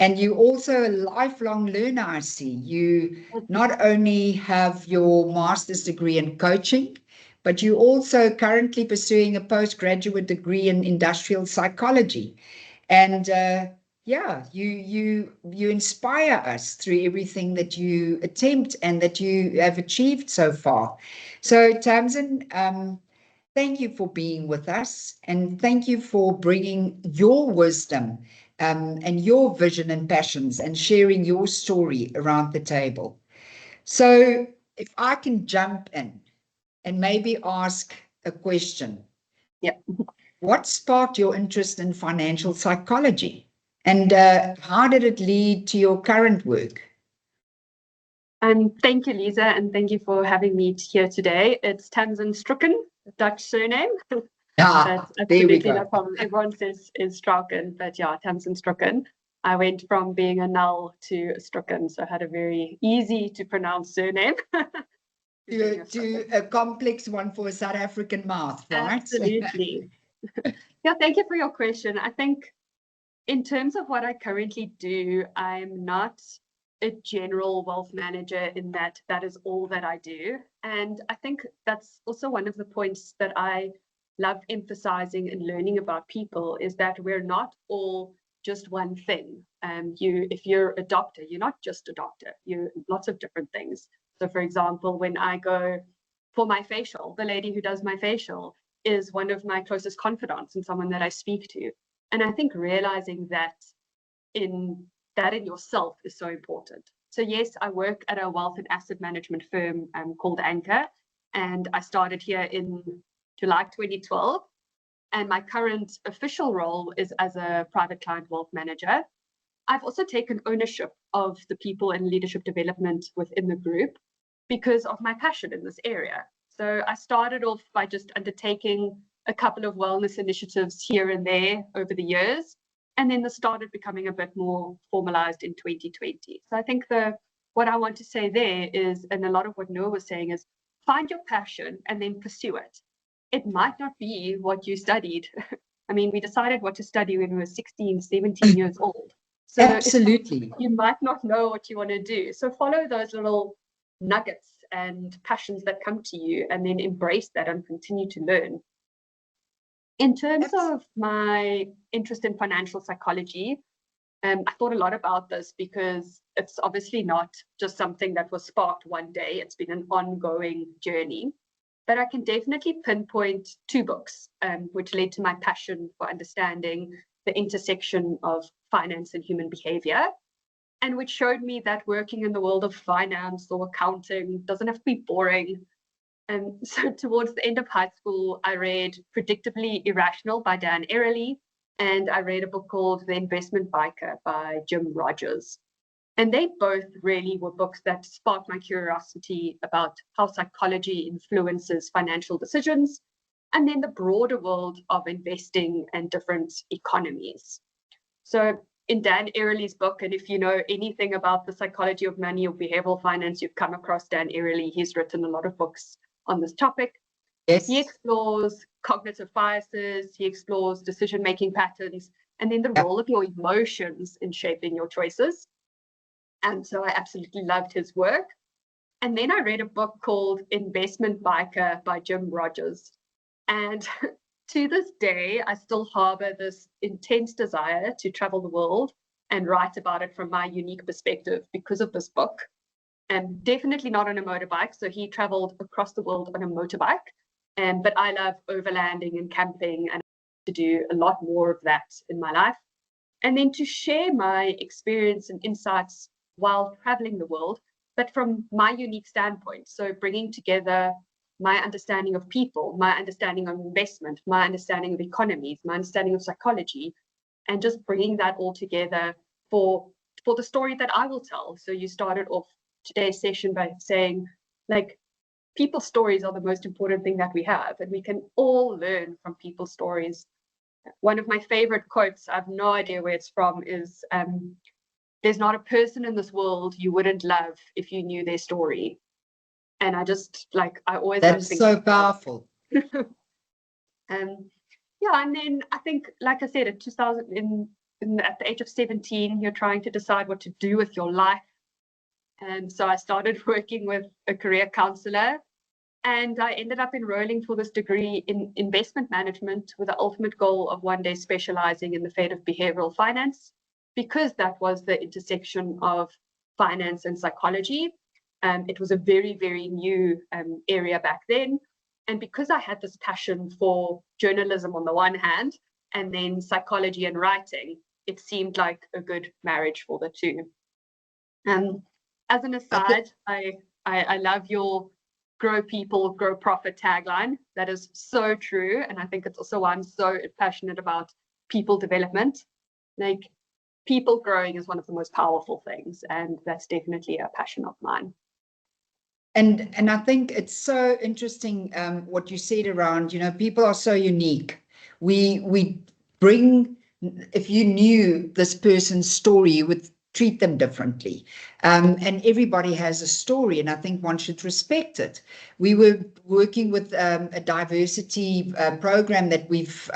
And you also a lifelong learner, I see. You not only have your master's degree in coaching, but you also currently pursuing a postgraduate degree in industrial psychology. And yeah, you inspire us through everything that you attempt and that you have achieved so far. So Tamsin, thank you for being with us, and thank you for bringing your wisdom and your vision and passions, and sharing your story around the table. So if I can jump in and maybe ask a question. Yeah. What sparked your interest in financial psychology? And how did it lead to your current work? Thank you, Lisa, and thank you for having me here today. It's Tamsin Strucken, Dutch surname. That's there we absolutely go. no problem. Everyone says is Strucken, but yeah, Tamsin Strucken. I went from being a null to a Strucken, so I had a very easy to pronounce surname. to a complex one for a South African mouth, right? Absolutely. Yeah, thank you for your question. I think in terms of what I currently do, I'm not a general wealth manager in that is all that I do. And I think that's also one of the points that I love emphasizing and learning about people, is that we're not all just one thing. If you're a doctor, you're not just a doctor, you're lots of different things. So for example, when I go for my facial, the lady who does my facial is one of my closest confidants and someone that I speak to. And I think realizing that in yourself is so important. So yes, I work at a wealth and asset management firm called Anchor, and I started here in July 2012. And my current official role is as a private client wealth manager. I've also taken ownership of the people and leadership development within the group because of my passion in this area. So I started off by just undertaking a couple of wellness initiatives here and there over the years. And then this started becoming a bit more formalized in 2020. So I think what I want to say there is, and a lot of what Noah was saying is, find your passion and then pursue it. It might not be what you studied. I mean, we decided what to study when we were 16, 17 years old. So Absolutely. you might not know what you want to do. So follow those little nuggets and passions that come to you, and then embrace that and continue to learn. In terms of my interest in financial psychology, I thought a lot about this because it's obviously not just something that was sparked one day. It's been an ongoing journey. But I can definitely pinpoint two books, which led to my passion for understanding the intersection of finance and human behavior, and which showed me that working in the world of finance or accounting doesn't have to be boring. And so towards the end of high school, I read Predictably Irrational by Dan Ariely, and I read a book called The Investment Biker by Jim Rogers. And they both really were books that sparked my curiosity about how psychology influences financial decisions, and then the broader world of investing and different economies. So in Dan Ariely's book, and if you know anything about the psychology of money or behavioral finance, you've come across Dan Ariely. He's written a lot of books on this topic. Yes. He explores cognitive biases, he explores decision-making patterns, and then the role of your emotions in shaping your choices. And so I absolutely loved his work. And then I read a book called Investment Biker by Jim Rogers. And to this day, I still harbor this intense desire to travel the world and write about it from my unique perspective because of this book. And definitely not on a motorbike. So he traveled across the world on a motorbike. But I love overlanding and camping, and to do a lot more of that in my life. And then to share my experience and insights while traveling the world, but from my unique standpoint. So bringing together my understanding of people, my understanding of investment, my understanding of economies, my understanding of psychology, and just bringing that all together for the story that I will tell. So you started off today's session by saying, like, people's stories are the most important thing that we have, and we can all learn from people's stories. One of my favorite quotes, I have no idea where it's from, is there's not a person in this world you wouldn't love if you knew their story. And I just, like, I always love That's so powerful. yeah, and then I think, like I said, at 2000, at the age of 17, you're trying to decide what to do with your life. And so I started working with a career counselor, and I ended up enrolling for this degree in investment management with the ultimate goal of one day specializing in the fate of behavioral finance, because that was the intersection of finance and psychology. It was a very, very new area back then. And because I had this passion for journalism on the one hand, and then psychology and writing, it seemed like a good marriage for the two. As an aside, I love your grow people, grow profit tagline. That is so true. And I think it's also why I'm so passionate about people development. Like, people growing is one of the most powerful things. And that's definitely a passion of mine. And I think it's so interesting what you said around, you know, people are so unique. We bring, if you knew this person's story, you would treat them differently. And everybody has a story, and I think one should respect it. We were working with a diversity program that we've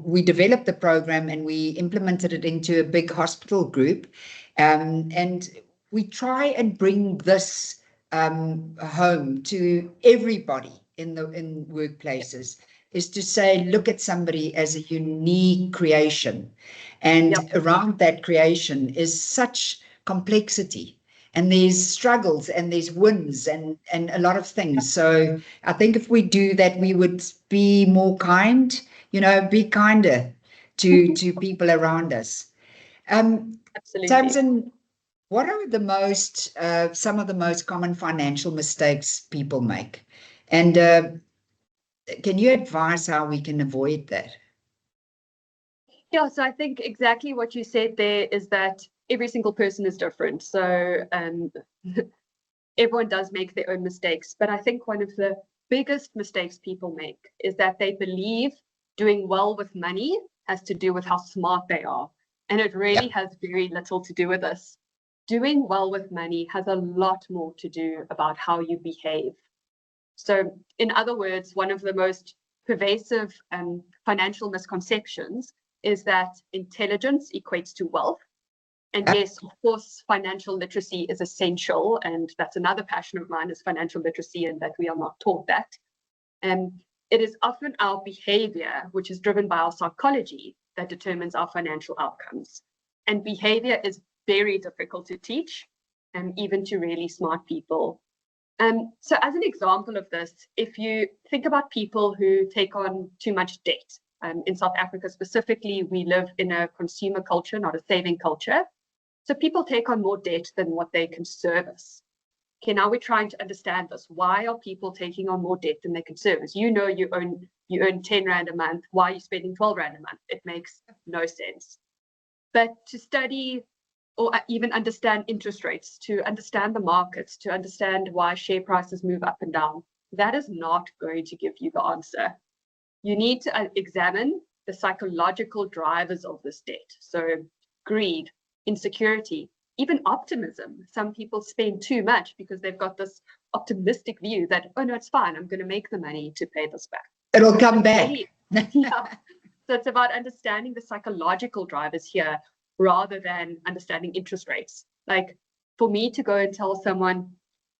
we developed the program and we implemented it into a big hospital group. And we try and bring this home to everybody in workplaces, is to say, look at somebody as a unique creation. And around that creation is such complexity. And there's struggles and there's wins and a lot of things. So I think if we do that, we would be more kind, you know, be kinder to people around us. Absolutely. Tamsin, what are the most, some of the most common financial mistakes people make? And can you advise how we can avoid that? Yeah, so I think exactly what you said there is that every single person is different. So everyone does make their own mistakes. But I think one of the biggest mistakes people make is that they believe doing well with money has to do with how smart they are. And it really has very little to do with this. Doing well with money has a lot more to do about how you behave. So in other words, one of the most pervasive financial misconceptions is that intelligence equates to wealth. And yes, of course, financial literacy is essential. And that's another passion of mine, is financial literacy, and that we are not taught that. It is often our behavior, which is driven by our psychology, that determines our financial outcomes. And behavior is very difficult to teach, even to really smart people. So as an example of this, if you think about people who take on too much debt, in South Africa specifically, we live in a consumer culture, not a saving culture. So people take on more debt than what they can service. Okay, now we're trying to understand this. Why are people taking on more debt than they can service? You know, you earn 10 Rand a month. Why are you spending 12 Rand a month? It makes no sense. But to study or even understand interest rates, to understand the markets, to understand why share prices move up and down, that is not going to give you the answer. You need to examine the psychological drivers of this debt. So greed, insecurity, even optimism. Some people spend too much because they've got this optimistic view that, oh no, it's fine, I'm going to make the money to pay this back. It'll come back. Yeah. So it's about understanding the psychological drivers here rather than understanding interest rates. Like, for me to go and tell someone,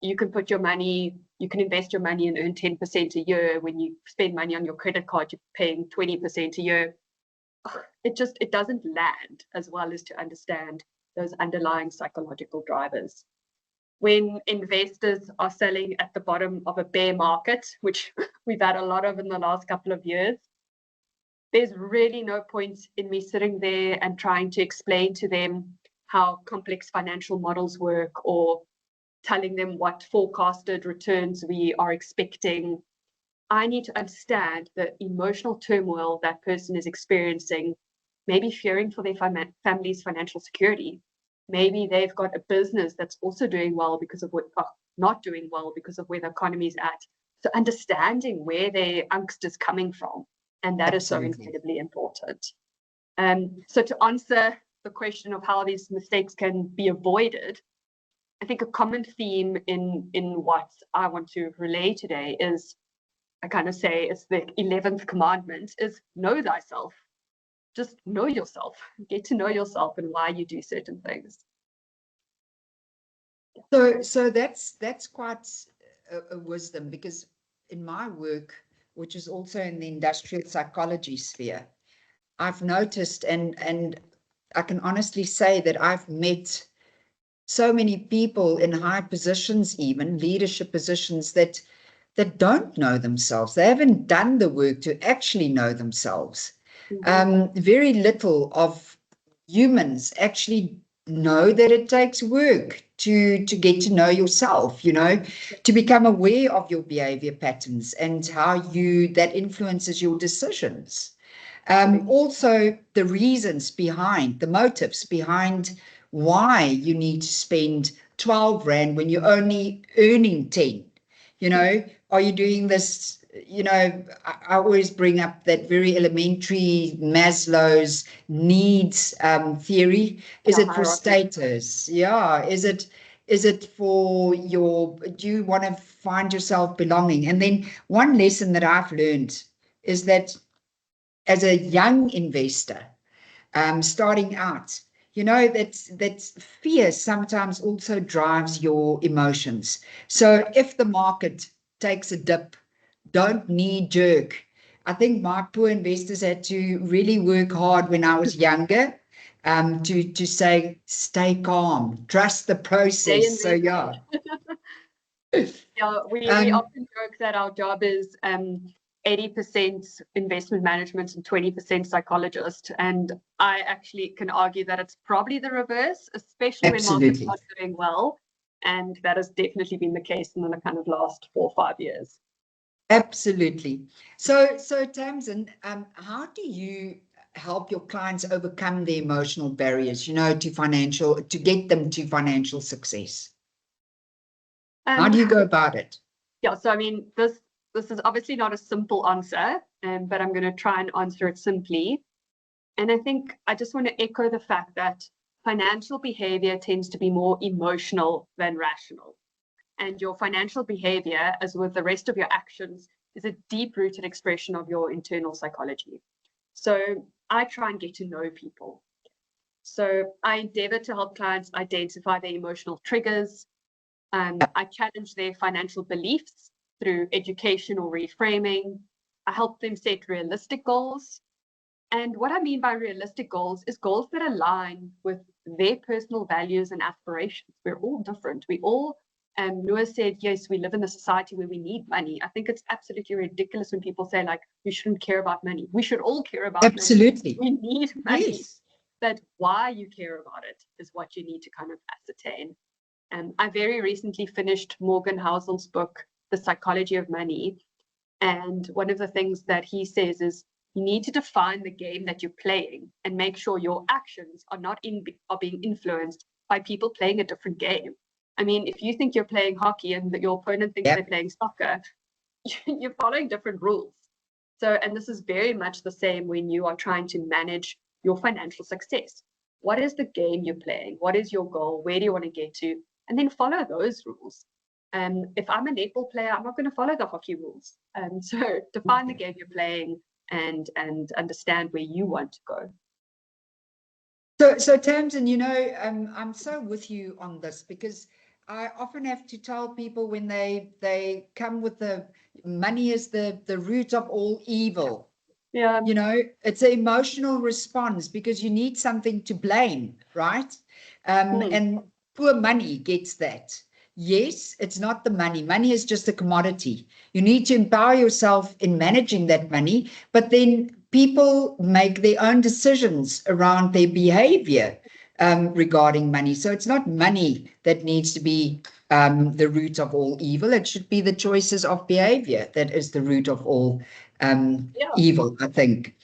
you can put your money, you can invest your money and earn 10% a year. When you spend money on your credit card, you're paying 20% a year. It doesn't land as well as to understand those underlying psychological drivers. When investors are selling at the bottom of a bear market, which we've had a lot of in the last couple of years, there's really no point in me sitting there and trying to explain to them how complex financial models work, or telling them what forecasted returns we are expecting. I need to understand the emotional turmoil that person is experiencing, maybe fearing for their family's financial security. Maybe they've got a business that's also doing well because of what, not doing well because of where the economy is at. So understanding where their angst is coming from, and that Absolutely. is so incredibly important. So to answer the question of how these mistakes can be avoided, I think a common theme in what I want to relay today is, I kind of say it's the 11th commandment, is know thyself. Just know yourself, get to know yourself and why you do certain things. So that's quite a wisdom, because in my work, which is also in the industrial psychology sphere, I've noticed, and I can honestly say that I've met so many people in high positions, even leadership positions, that don't know themselves. They haven't done the work to actually know themselves. Very little of humans actually know that it takes work to get to know yourself, to become aware of your behavior patterns and how that influences your decisions. Also, the reasons behind, the motives behind why you need to spend 12 Rand when you're only earning 10. Are you doing this? I always bring up that very elementary Maslow's needs theory. Is it for status? Yeah. Is it for do you want to find yourself belonging? And then one lesson that I've learned is that as a young investor, starting out, that fear sometimes also drives your emotions. So if the market takes a dip, don't knee jerk. I think my poor investors had to really work hard when I was younger, to say, stay calm, trust the process. So yeah. Yeah, we often joke that our job is 80% investment management and 20% psychologist. And I actually can argue that it's probably the reverse, especially Absolutely. when markets are doing well. And that has definitely been the case in the kind of last 4 or 5 years. Absolutely. So Tamsin, how do you help your clients overcome the emotional barriers, to get them to financial success? How do you go about it? Yeah, so I mean, this is obviously not a simple answer, but I'm going to try and answer it simply. And I think I just want to echo the fact that financial behavior tends to be more emotional than rational. And your financial behavior, as with the rest of your actions, is a deep-rooted expression of your internal psychology. So I try and get to know people. So I endeavor to help clients identify their emotional triggers. I challenge their financial beliefs through education or reframing. I help them set realistic goals. And what I mean by realistic goals is goals that align with their personal values and aspirations. We're all different. We all, Noah said, yes, we live in a society where we need money. I think it's absolutely ridiculous when people say, like, you shouldn't care about money. We should all care about Absolutely. money. We need money. Yes. But why you care about it is what you need to kind of ascertain. I very recently finished Morgan Housel's book, The Psychology of Money. And one of the things that he says is you need to define the game that you're playing and make sure your actions are not are being influenced by people playing a different game. I mean, if you think you're playing hockey and that your opponent thinks they're playing soccer, you're following different rules. So, and this is very much the same when you are trying to manage your financial success. What is the game you're playing? What is your goal? Where do you want to get to? And then follow those rules. If I'm a netball player, I'm not going to follow the hockey rules. So define the game you're playing and understand where you want to go. So Tamsin, you know, I'm so with you on this because I often have to tell people when they come with the money is the root of all evil. Yeah. You know, it's an emotional response because you need something to blame, right? And poor money gets that. Yes, it's not the money. Money is just a commodity. You need to empower yourself in managing that money, but then people make their own decisions around their behavior regarding money. So it's not money that needs to be the root of all evil. It should be the choices of behavior that is the root of all evil, I think.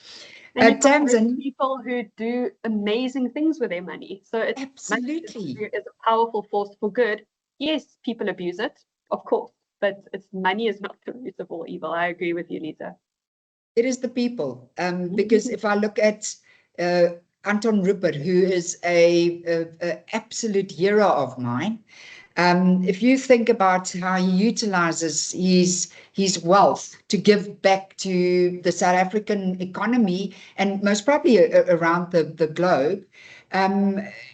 And Tamsin, people who do amazing things with their money. So it's absolutely money is a powerful force for good. Yes, people abuse it, of course, but money is not the root of all evil. I agree with you, Lisa. It is the people. Because if I look at Anton Rupert, who is a absolute hero of mine, if you think about how he utilizes his wealth to give back to the South African economy and most probably around the globe,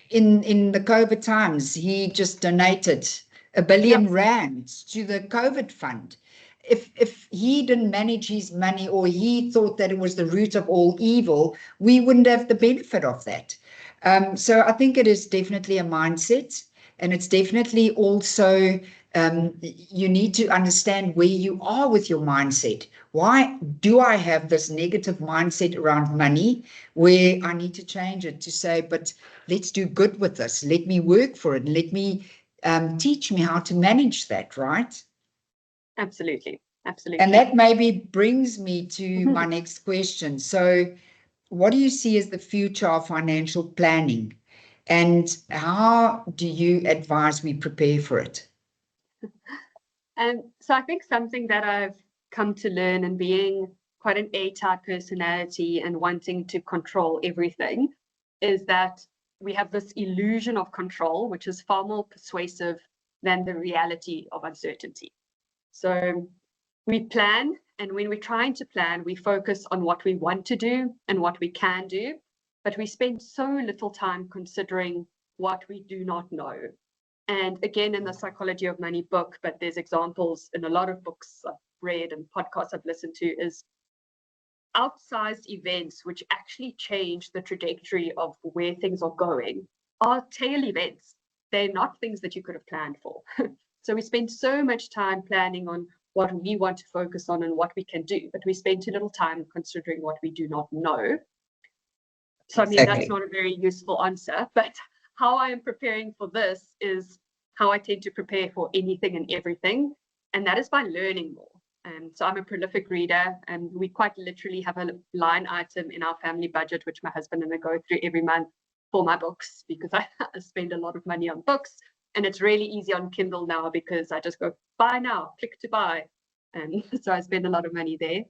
in the COVID times, he just donated R1 billion to the COVID fund. If he didn't manage his money or he thought that it was the root of all evil, we wouldn't have the benefit of that. So I think it is definitely a mindset. And it's definitely also, you need to understand where you are with your mindset. Why do I have this negative mindset around money where I need to change it to say, but let's do good with this. Let me work for it. Let me teach me how to manage that, right? Absolutely. Absolutely. And that maybe brings me to my next question. So what do you see as the future of financial planning? And how do you advise we prepare for it? So I think something that I've come to learn and being quite an A-type personality and wanting to control everything is that we have this illusion of control, which is far more persuasive than the reality of uncertainty. So we plan, and when we're trying to plan, we focus on what we want to do and what we can do, but we spend so little time considering what we do not know. And again, in the Psychology of Money book, but there's examples in a lot of books I've read and podcasts I've listened to, is outsized events which actually change the trajectory of where things are going are tail events. They're not things that you could have planned for. So we spend so much time planning on what we want to focus on and what we can do, but we spend too little time considering what we do not know. So I mean, that's not a very useful answer, but how I am preparing for this is how I tend to prepare for anything and everything, and that is by learning more. So I'm a prolific reader, and we quite literally have a line item in our family budget, which my husband and I go through every month for my books, because I spend a lot of money on books, and it's really easy on Kindle now because I just go buy now, click to buy, and so I spend a lot of money there.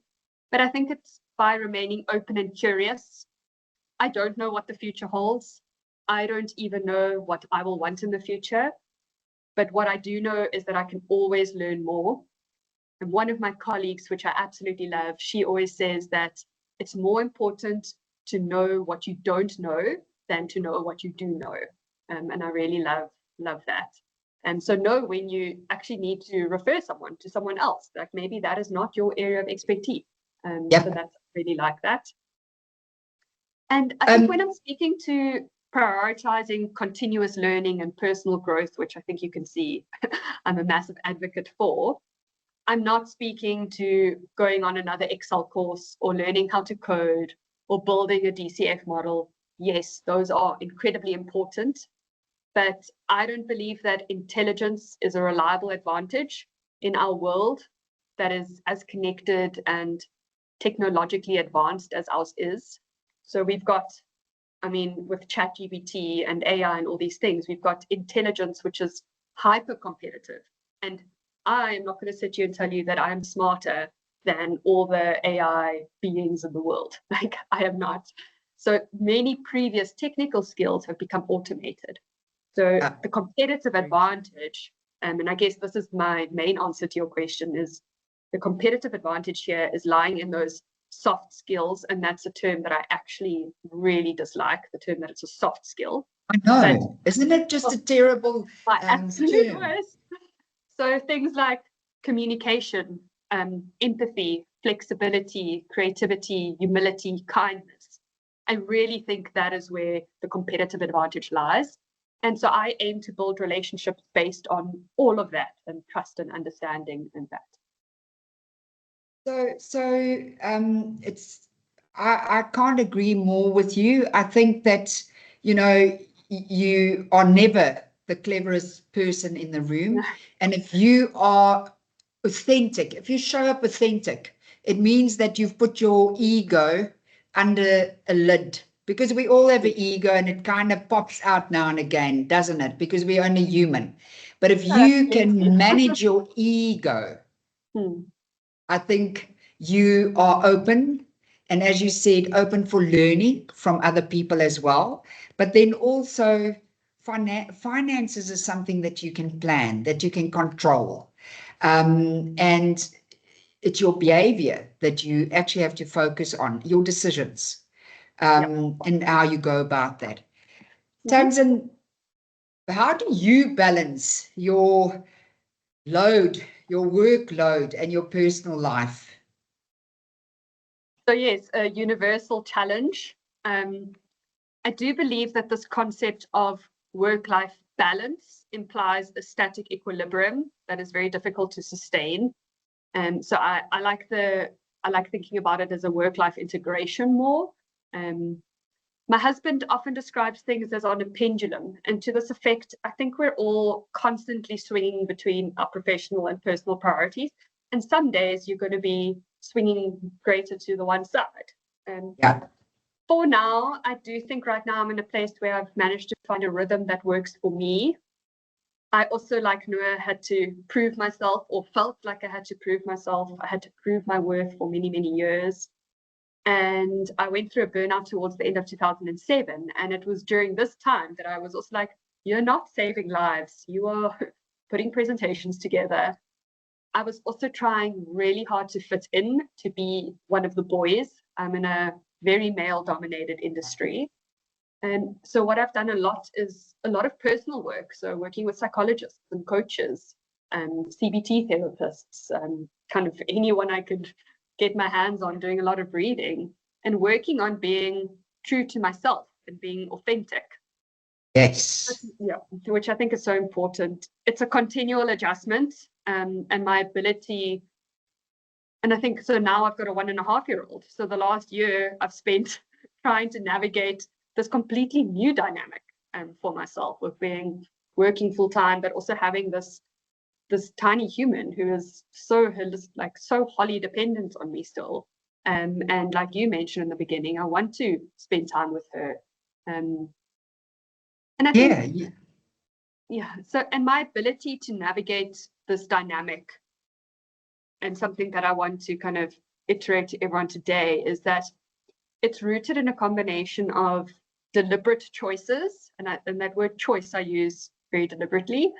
But I think it's by remaining open and curious. I don't know what the future holds. I don't even know what I will want in the future. But what I do know is that I can always learn more. And one of my colleagues, which I absolutely love, she always says that it's more important to know what you don't know than to know what you do know. And I really love that. And so know when you actually need to refer someone to someone else, like maybe that is not your area of expertise. So that's really like that. And I think when I'm speaking to prioritizing continuous learning and personal growth, which I think you can see I'm a massive advocate for, I'm not speaking to going on another Excel course or learning how to code or building a DCF model. Yes, those are incredibly important, but I don't believe that intelligence is a reliable advantage in our world that is as connected and technologically advanced as ours is. So we've got, I mean, with ChatGPT and AI and all these things, we've got intelligence, which is hyper competitive. And I am not going to sit here and tell you that I'm smarter than all the AI beings in the world. Like, I am not. So many previous technical skills have become automated. So the competitive advantage, and I guess this is my main answer to your question, is the competitive advantage here is lying in those soft skills. And that's a term that I actually really dislike, the term that it's a soft skill. I know. But, isn't it just a terrible absolute worst? So things like communication, empathy, flexibility, creativity, humility, kindness. I really think that is where the competitive advantage lies. And so I aim to build relationships based on all of that, and trust and understanding and that. So it's I can't agree more with you. I think that, you know, you are never the cleverest person in the room. And if you are authentic, if you show up authentic, it means that you've put your ego under a lid, because we all have an ego and it kind of pops out now and again, doesn't it? Because we're only human. But if you can manage your ego, I think you are open. And as you said, open for learning from other people as well. But then also finances is something that you can plan, that you can control. And it's your behavior that you actually have to focus on, your decisions, and how you go about that. Tamsin, how do you balance your load, your workload, and your personal life? So yes, a universal challenge. I do believe that this concept of work-life balance implies a static equilibrium that is very difficult to sustain. So I like thinking about it as a work-life integration more. My husband often describes things as on a pendulum, and to this effect, I think we're all constantly swinging between our professional and personal priorities. And some days you're going to be swinging greater to the one side. For now, I do think right now I'm in a place where I've managed to find a rhythm that works for me. I also, like Noah, had to prove myself, or felt like I had to prove myself. I had to prove my worth for many, many years. And I went through a burnout towards the end of 2007. And it was during this time that I was also like, you're not saving lives. You are putting presentations together. I was also trying really hard to fit in, to be one of the boys. I'm in a very male-dominated industry. And so what I've done a lot is a lot of personal work. So working with psychologists and coaches and CBT therapists, kind of anyone I could get my hands on, doing a lot of reading and working on being true to myself and being authentic. Yes. Yeah, which I think is so important. It's a continual adjustment, and my ability. And I think so now I've got a 1.5-year-old. So the last year I've spent trying to navigate this completely new dynamic for myself, with being working full time, but also having this tiny human who is so wholly dependent on me still. And like you mentioned in the beginning, I want to spend time with her. And I think, so, and my ability to navigate this dynamic, and something that I want to kind of iterate to everyone today, is that it's rooted in a combination of deliberate choices, and that word choice I use very deliberately,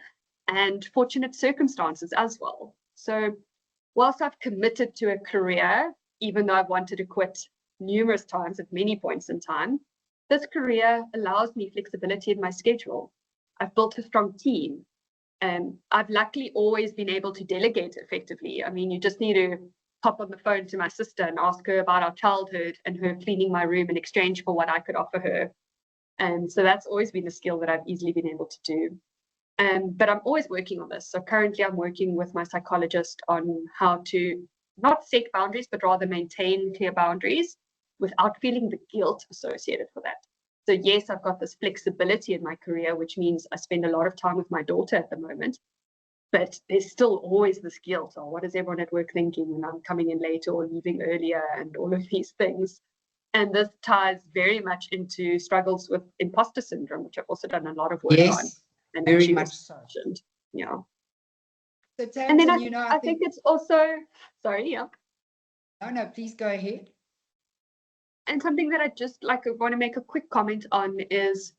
and fortunate circumstances as well. So whilst I've committed to a career, even though I've wanted to quit numerous times at many points in time, this career allows me flexibility in my schedule. I've built a strong team. I've luckily always been able to delegate effectively. I mean, you just need to hop on the phone to my sister and ask her about our childhood and her cleaning my room in exchange for what I could offer her. And so that's always been a skill that I've easily been able to do. But I'm always working on this. So currently I'm working with my psychologist on how to not set boundaries, but rather maintain clear boundaries without feeling the guilt associated for that. So yes, I've got this flexibility in my career, which means I spend a lot of time with my daughter at the moment, but there's still always this guilt. Oh, what is everyone at work thinking when I'm coming in later or leaving earlier and all of these things. And this ties very much into struggles with imposter syndrome, which I've also done a lot of work on. And very much so. Yeah. So Tamsin, And then I think it's also, sorry, yeah. No, please go ahead. And something that I just want to make a quick comment on is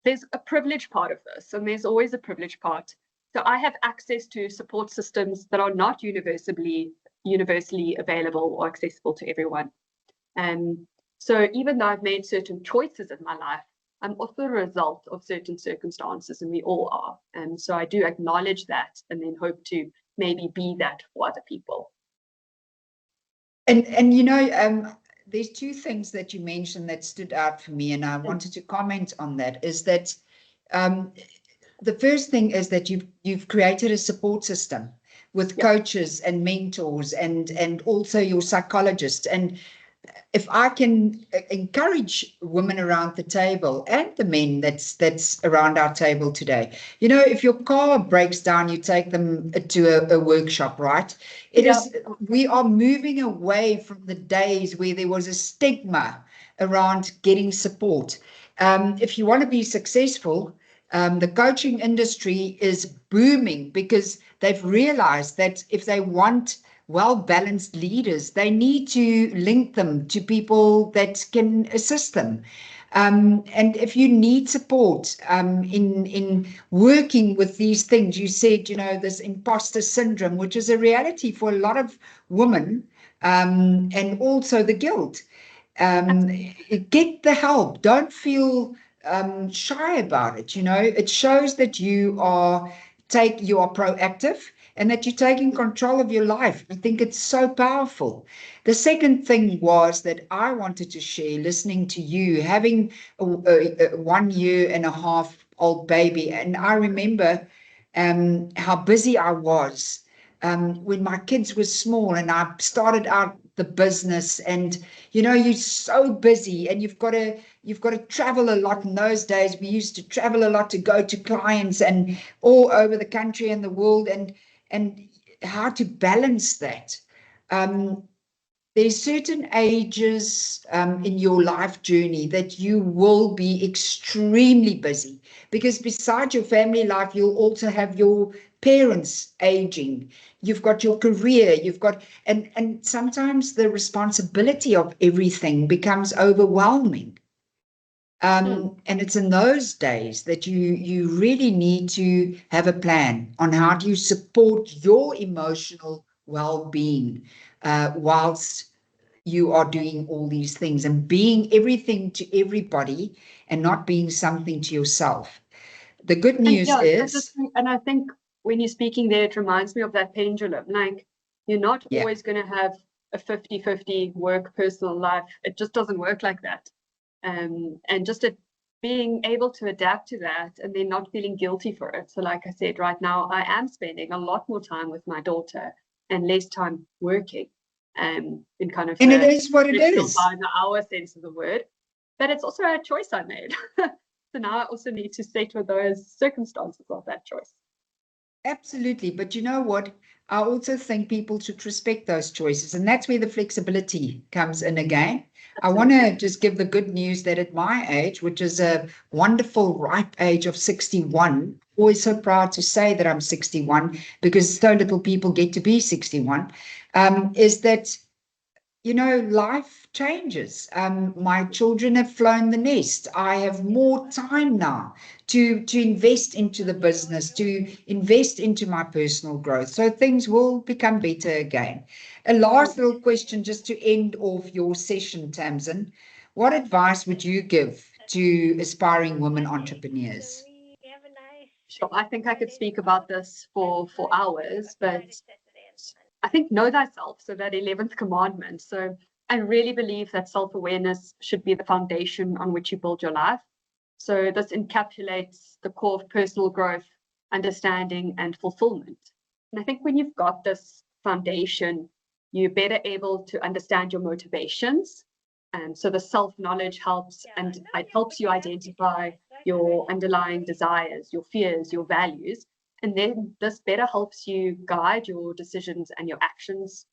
there's a privilege part of this, and there's always a privilege part. So I have access to support systems that are not universally available or accessible to everyone. So even though I've made certain choices in my life, I'm also a result of certain circumstances, and we all are. And so I do acknowledge that and then hope to maybe be that for other people. And there's two things that you mentioned that stood out for me, and I wanted to comment on that, is that the first thing is that you've created a support system with coaches and mentors and also your psychologist. And if I can encourage women around the table and the men that's around our table today, if your car breaks down, you take them to a workshop, right? We are moving away from the days where there was a stigma around getting support. If you want to be successful, the coaching industry is booming because they've realized that if they want well-balanced leaders, they need to link them to people that can assist them. And if you need support in working with these things, you said, this imposter syndrome, which is a reality for a lot of women, and also the guilt. Get the help. Don't feel shy about it. It shows that you are proactive and that you're taking control of your life. I think it's so powerful. The second thing was that I wanted to share, listening to you, having a 1 year and a half old baby. And I remember how busy I was when my kids were small and I started out the business, and you're so busy and you've got to travel a lot. In those days we used to travel a lot to go to clients and all over the country and the world, and how to balance that. There's certain ages in your life journey that you will be extremely busy, because besides your family life, you'll also have your parents aging. You've got your career, and sometimes the responsibility of everything becomes overwhelming. And it's in those days that you really need to have a plan on how do you support your emotional well-being whilst you are doing all these things, and being everything to everybody and not being something to yourself. The good news is... And I think when you're speaking there, it reminds me of that pendulum. Like, you're not always going to have a 50-50 work personal life. It just doesn't work like that. And just being able to adapt to that and then not feeling guilty for it. So like I said, right now I am spending a lot more time with my daughter and less time working, in kind of, and it is what it is, by the hour sense of the word. But it's also a choice I made. So now I also need to set with those circumstances of that choice. Absolutely. But you know what? I also think people should respect those choices. And that's where the flexibility comes in again. Absolutely. I want to just give the good news that at my age, which is a wonderful, ripe age of 61, always so proud to say that I'm 61 because so little people get to be 61, is that, life changes. My children have flown the nest. I have more time now to invest into the business, to invest into my personal growth. So things will become better again. A last little question just to end off your session, Tamsin. What advice would you give to aspiring women entrepreneurs? Sure, I think I could speak about this for hours, but I think know thyself, so that 11th commandment. So I really believe that self-awareness should be the foundation on which you build your life. So this encapsulates the core of personal growth, understanding, and fulfillment. And I think when you've got this foundation, you're better able to understand your motivations. And so the self-knowledge helps, and it helps you identify your underlying desires, your fears, your values. And then this better helps you guide your decisions and your actions.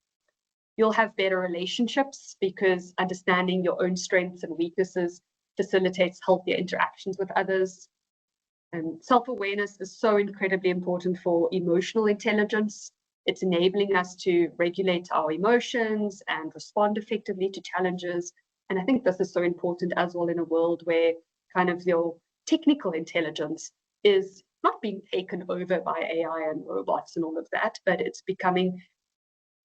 You'll have better relationships because understanding your own strengths and weaknesses facilitates healthier interactions with others. And self-awareness is so incredibly important for emotional intelligence. It's enabling us to regulate our emotions and respond effectively to challenges. And I think this is so important as well in a world where kind of your technical intelligence is not being taken over by AI and robots and all of that, but it's becoming,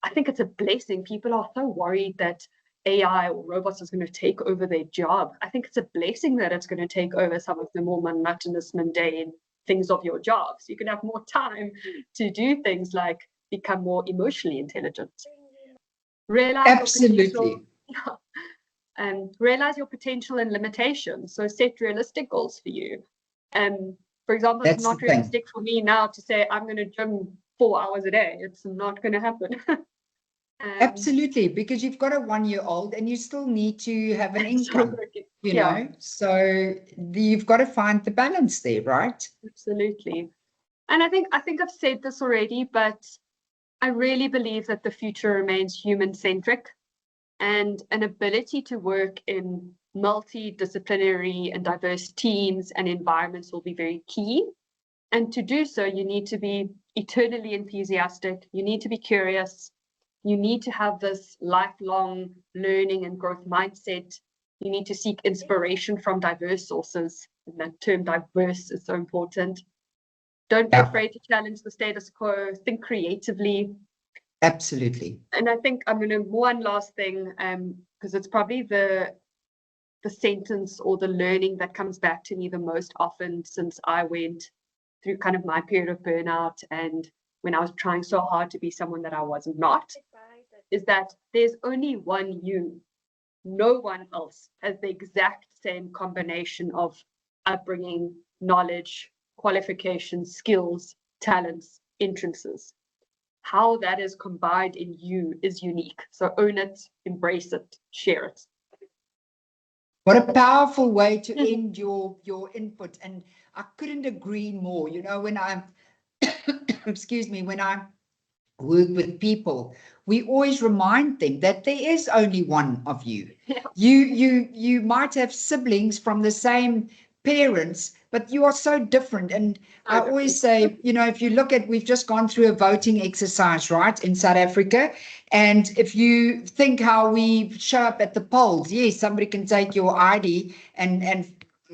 I think it's a blessing. People are so worried that AI or robots is going to take over their job. I think it's a blessing that it's going to take over some of the more monotonous, mundane things of your job. So you can have more time to do things like become more emotionally intelligent. Realize Absolutely. and realize your potential and limitations. So set realistic goals for you. For example, That's it's not realistic for me now to say I'm going to gym 4 hours a day. It's not going to happen. Absolutely, because you've got a 1-year-old and you still need to have an income, you know, so you've got to find the balance there, right? Absolutely. And I think I've said this already, but I really believe that the future remains human-centric, and an ability to work in multidisciplinary and diverse teams and environments will be very key. And to do so, you need to be eternally enthusiastic. You need to be curious. You need to have this lifelong learning and growth mindset. You need to seek inspiration from diverse sources. And that term diverse is so important. Don't be afraid to challenge the status quo. Think creatively. Absolutely. And I think I'm going to one last thing, because it's probably the sentence or the learning that comes back to me the most often since I went through kind of my period of burnout and when I was trying so hard to be someone that I was not, is that there's only one you. No one else has the exact same combination of upbringing, knowledge, qualifications, skills, talents, interests. How that is combined in you is unique. So own it, embrace it, share it. What a powerful way to end your input. And I couldn't agree more. You know, when I, excuse me, when I work with people, we always remind them that there is only one of you. Yeah. You might have siblings from the same parents, but you are so different. And I always say, you know, if you look at, we've just gone through a voting exercise, right, in South Africa. And if you think how we show up at the polls, yes, somebody can take your ID and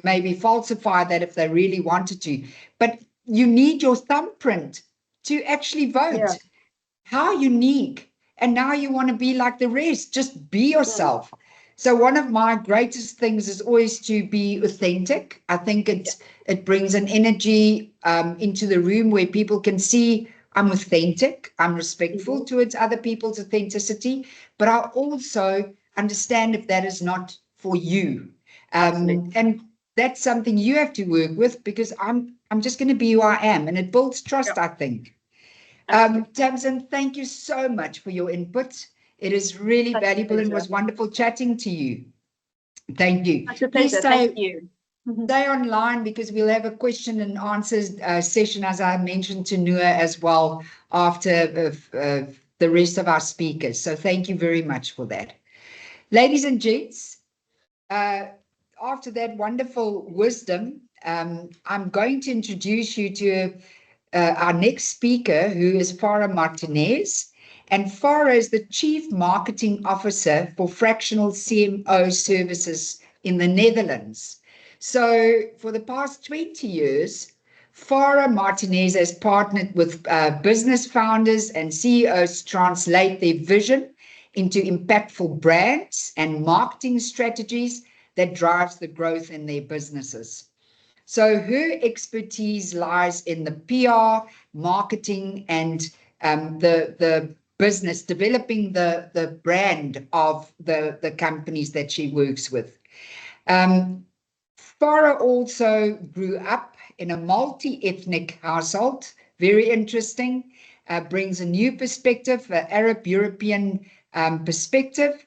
maybe falsify that if they really wanted to. But you need your thumbprint to actually vote. Yeah. How unique. And now you want to be like the rest. Just be yourself. So one of my greatest things is always to be authentic. I think it brings an energy into the room where people can see I'm authentic. I'm respectful towards other people's authenticity, but I also understand if that is not for you. And that's something you have to work with, because I'm just going to be who I am, and it builds trust, I think. Tamsin, thank you so much for your input. It is really valuable and was wonderful chatting to you. Thank you. Such a pleasure. Thank you. Stay online, because we'll have a question and answers session, as I mentioned to Noor as well, after the rest of our speakers. So thank you very much for that. Ladies and gents, after that wonderful wisdom, I'm going to introduce you to our next speaker, who is Farah Martinez. And Farah is the Chief Marketing Officer for Fractional CMO Services in the Netherlands. So for the past 20 years, Farah Martinez has partnered with business founders and CEOs to translate their vision into impactful brands and marketing strategies that drives the growth in their businesses. So her expertise lies in the PR, marketing, and the business, developing the brand of the companies that she works with. Farah also grew up in a multi-ethnic household, very interesting, brings a new perspective, an Arab-European perspective.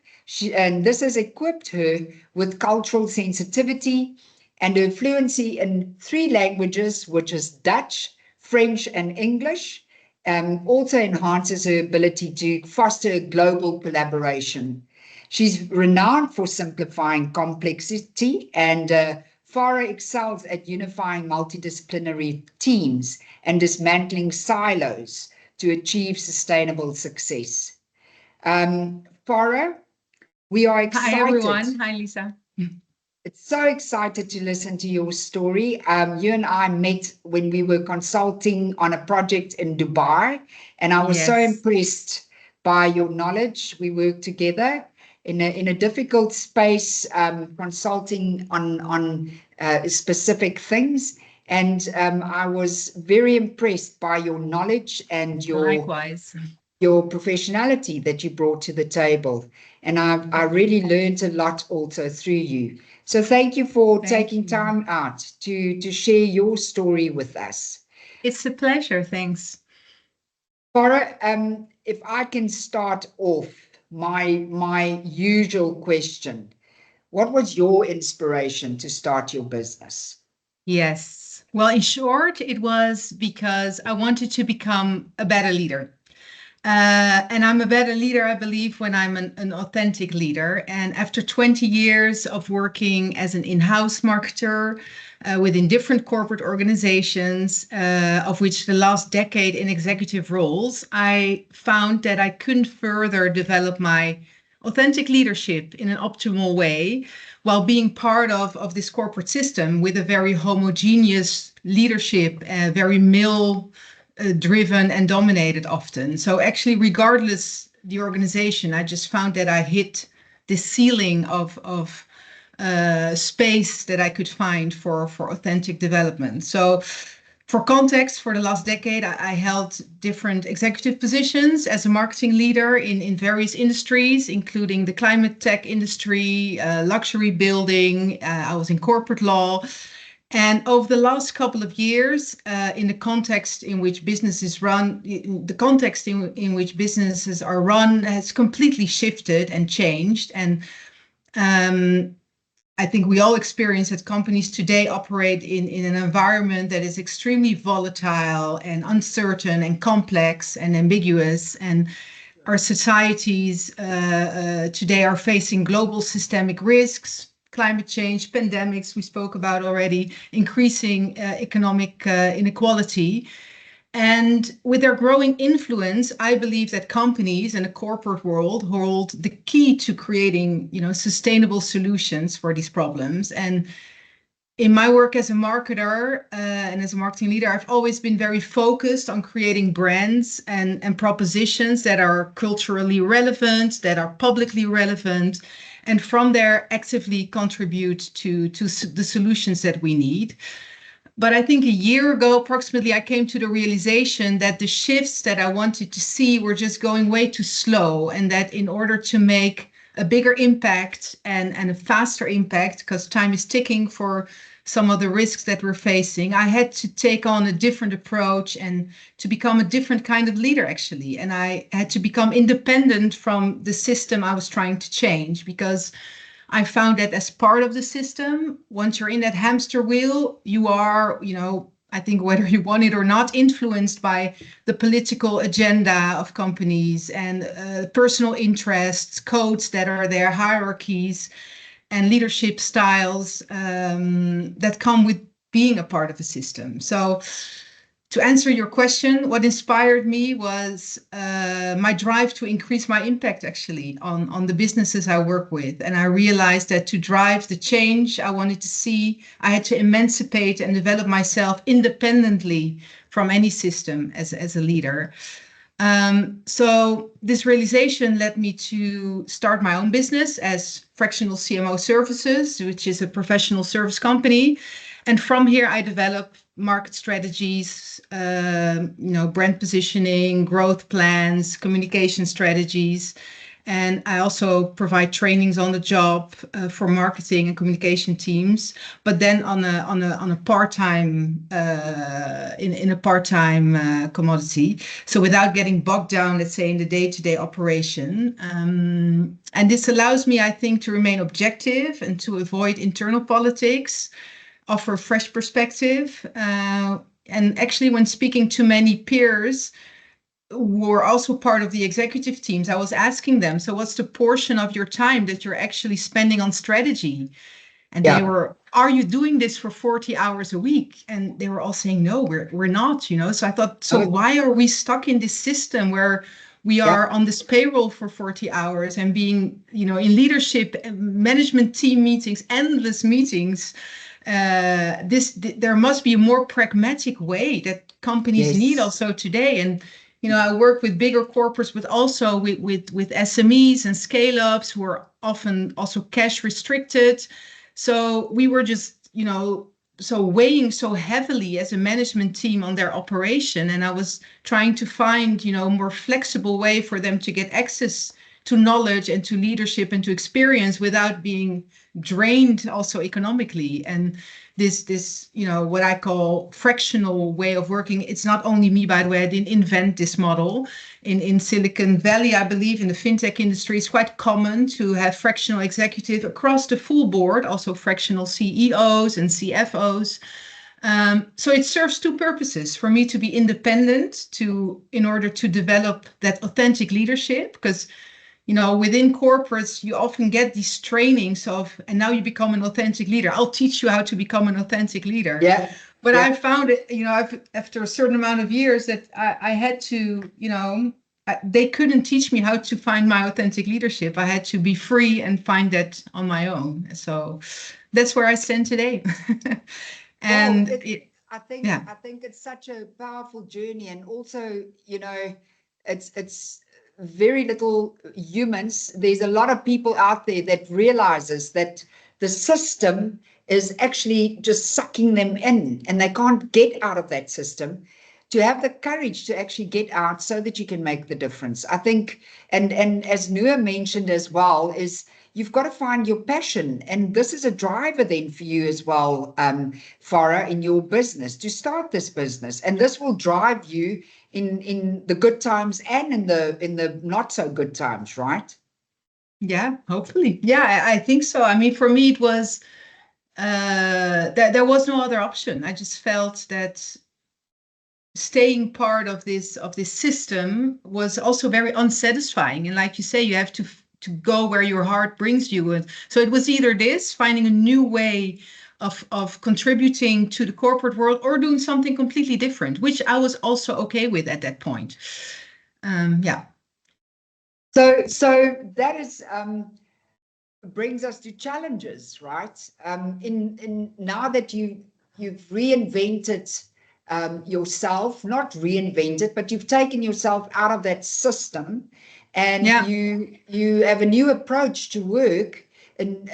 And this has equipped her with cultural sensitivity, and her fluency in 3 languages, which is Dutch, French, and English, also enhances her ability to foster global collaboration. She's renowned for simplifying complexity, and Farah excels at unifying multidisciplinary teams and dismantling silos to achieve sustainable success. Farah, we are excited. Hi, everyone. Hi, Lisa. It's so excited to listen to your story. You and I met when we were consulting on a project in Dubai, and I was so impressed by your knowledge. We worked together in a difficult space, consulting on specific things. And I was very impressed by your knowledge and your professionality that you brought to the table. And I really learned a lot also through you. So thank you for taking time out to share your story with us. It's a pleasure. Thanks. Farah, if I can start off my usual question, what was your inspiration to start your business? Yes. Well, in short, it was because I wanted to become a better leader. And I'm a better leader, I believe, when I'm an authentic leader. And after 20 years of working as an in-house marketer within different corporate organizations, of which the last decade in executive roles, I found that I couldn't further develop my authentic leadership in an optimal way while being part of this corporate system with a very homogeneous leadership, very male driven and dominated often. So actually, regardless the organization, I just found that I hit the ceiling of space that I could find for authentic development. So for context, for the last decade, I held different executive positions as a marketing leader in various industries, including the climate tech industry, luxury building. I was in corporate law. And over the last couple of years, in the context in which businesses run, the context in which businesses are run has completely shifted and changed. And I think we all experience that companies today operate in an environment that is extremely volatile and uncertain and complex and ambiguous. And our societies today are facing global systemic risks, climate change, pandemics we spoke about already, increasing economic inequality. And with their growing influence, I believe that companies in the corporate world hold the key to creating, sustainable solutions for these problems. And in my work as a marketer and as a marketing leader, I've always been very focused on creating brands and propositions that are culturally relevant, that are publicly relevant, and from there actively contribute to the solutions that we need. But I think a year ago, approximately, I came to the realization that the shifts that I wanted to see were just going way too slow, and that in order to make a bigger impact and a faster impact, because time is ticking for some of the risks that we're facing, I had to take on a different approach and to become a different kind of leader, actually. And I had to become independent from the system I was trying to change, because I found that as part of the system, once you're in that hamster wheel, you are, I think whether you want it or not, influenced by the political agenda of companies and personal interests, codes that are there, hierarchies and leadership styles that come with being a part of the system. So to answer your question, what inspired me was my drive to increase my impact actually on the businesses I work with. And I realized that to drive the change I wanted to see, I had to emancipate and develop myself independently from any system as a leader. So this realization led me to start my own business as Fractional CMO Services, which is a professional service company. And from here, I developed market strategies, brand positioning, growth plans, communication strategies. And I also provide trainings on the job for marketing and communication teams, but then on a part-time in a part-time commodity. So without getting bogged down, let's say, in the day-to-day operation. And this allows me, I think, to remain objective and to avoid internal politics, offer a fresh perspective. And actually, when speaking to many peers who are also part of the executive teams, I was asking them, so what's the portion of your time that you're actually spending on strategy? And they were, are you doing this for 40 hours a week? And they were all saying, no, we're not, So I thought, so why are we stuck in this system where we are on this payroll for 40 hours and being, in leadership, management team meetings, endless meetings? There must be a more pragmatic way that companies need also today. And I work with bigger corporates, but also with SMEs and scale-ups who are often also cash restricted. So we were just so weighing so heavily as a management team on their operation, and I was trying to find a more flexible way for them to get access to knowledge and to leadership and to experience without being drained also economically. And this what I call fractional way of working, it's not only me, by the way, I didn't invent this model. In Silicon Valley, I believe in the fintech industry, it's quite common to have fractional executive across the full board, also fractional CEOs and CFOs. So it serves two purposes: for me to be independent in order to develop that authentic leadership, because within corporates, you often get these trainings and now you become an authentic leader. I'll teach you how to become an authentic leader. But I found it, after a certain amount of years that I had to, they couldn't teach me how to find my authentic leadership. I had to be free and find that on my own. So that's where I stand today. And I think it's such a powerful journey, and also, it's very little humans. There's a lot of people out there that realizes that the system is actually just sucking them in and they can't get out of that system. To have the courage to actually get out so that you can make the difference, I think, and as Noor mentioned as well, is you've got to find your passion, and this is a driver then for you as well, Farah, in your business, to start this business, and this will drive you in the good times and in the not so good times, right? Yeah, hopefully. Yeah, I think so. I mean, for me, it was there was no other option. I just felt that staying part of this system was also very unsatisfying. And like you say, you have to go where your heart brings you. And so it was either this, finding a new way of contributing to the corporate world, or doing something completely different, which I was also okay with at that point. So that is brings us to challenges, right? In now that you've reinvented yourself, not reinvented, but you've taken yourself out of that system, and you have a new approach to work, and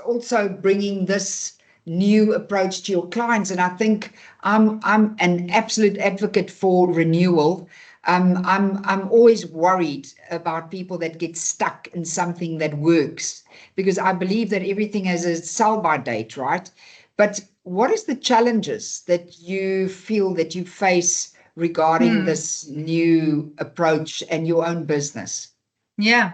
also bringing this new approach to your clients. And I think I'm an absolute advocate for renewal. I'm always worried about people that get stuck in something that works, because I believe that everything has a sell-by date, right? But what is the challenges that you feel that you face regarding this new approach and your own business? Yeah.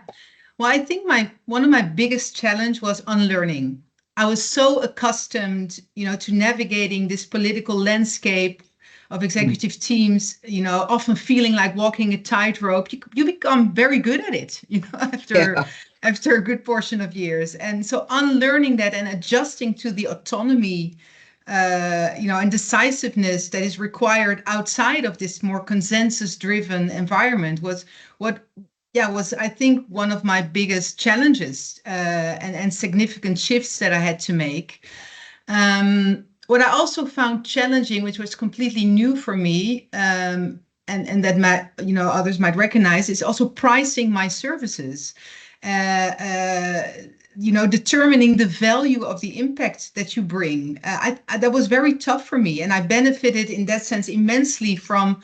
Well, I think one of my biggest challenge was unlearning. I was so accustomed, to navigating this political landscape of executive teams, often feeling like walking a tightrope. You become very good at it, after a good portion of years. And so unlearning that and adjusting to the autonomy and decisiveness that is required outside of this more consensus-driven environment was I think one of my biggest challenges and significant shifts that I had to make. What I also found challenging, which was completely new for me, and that others might recognize, is also pricing my services. Determining the value of the impact that you bring. That was very tough for me, and I benefited in that sense immensely from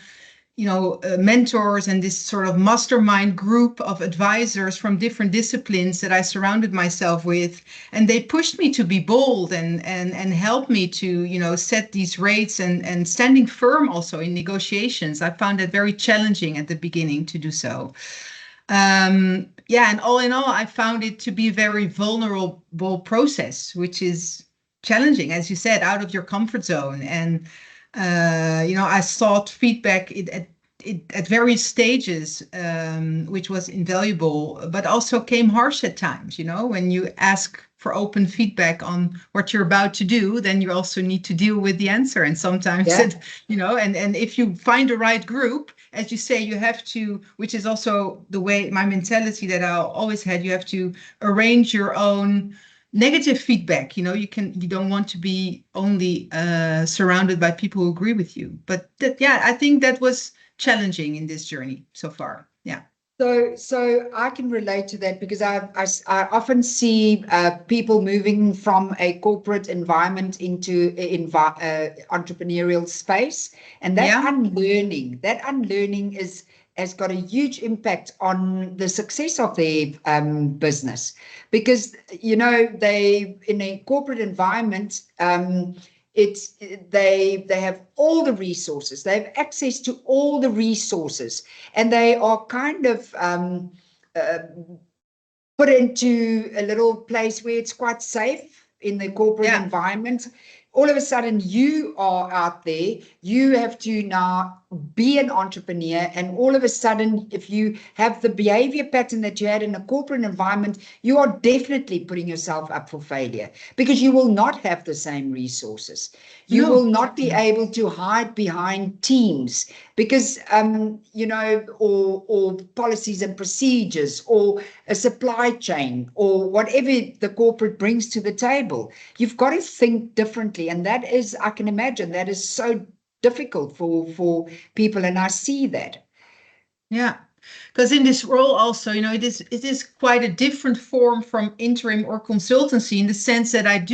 mentors and this sort of mastermind group of advisors from different disciplines that I surrounded myself with. And they pushed me to be bold and help me to, set these rates and standing firm also in negotiations. I found that very challenging at the beginning to do so. And all in all, I found it to be a very vulnerable process, which is challenging, as you said, out of your comfort zone. And I sought feedback at various stages, which was invaluable, but also came harsh at times. When you ask for open feedback on what you're about to do, then you also need to deal with the answer. And sometimes, and if you find the right group, as you say, you have to, which is also the way my mentality that I always had, you have to arrange your own negative feedback. You don't want to be only surrounded by people who agree with you. But I think that was challenging in this journey so far. Yeah. So I can relate to that because I often see people moving from a corporate environment into entrepreneurial space, and that unlearning has got a huge impact on the success of their business, because they in a corporate environment. They have all the resources, they have access to all the resources, and they are kind of put into a little place where it's quite safe in the corporate environment. All of a sudden you are out there, you have to now be an entrepreneur, and all of a sudden, if you have the behavior pattern that you had in a corporate environment, you are definitely putting yourself up for failure, because you will not have the same resources. You will not be able to hide behind teams because, or policies and procedures, or a supply chain, or whatever the corporate brings to the table. You've got to think differently. And that is, I can imagine, that is so difficult for people, and I see that. Yeah, because in this role also, it is quite a different form from interim or consultancy, in the sense that I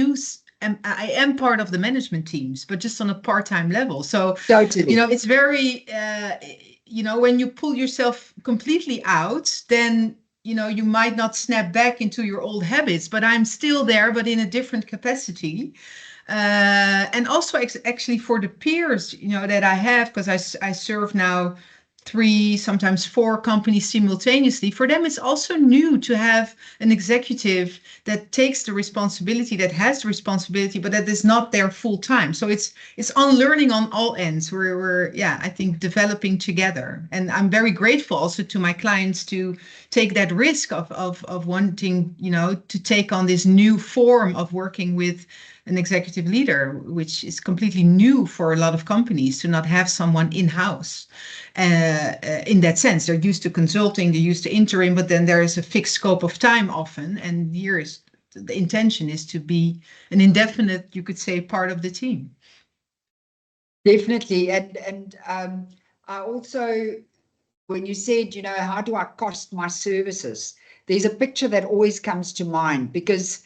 am part of the management teams, but just on a part-time level. So totally, it's very when you pull yourself completely out, then you might not snap back into your old habits, but I'm still there, but in a different capacity. And also actually for the peers, that I have, because I serve now 3, sometimes 4 companies simultaneously. For them, it's also new to have an executive that takes the responsibility, that has the responsibility, but that is not their full time. So it's unlearning on all ends. We're I think developing together. And I'm very grateful also to my clients to take that risk of wanting, to take on this new form of working with an executive leader, which is completely new for a lot of companies, to not have someone in-house. In that sense, they're used to consulting, they're used to interim, but then there is a fixed scope of time often. And here is the intention is to be an indefinite, you could say, part of the team. Definitely. And I also, when you said, how do I cost my services? There's a picture that always comes to mind, because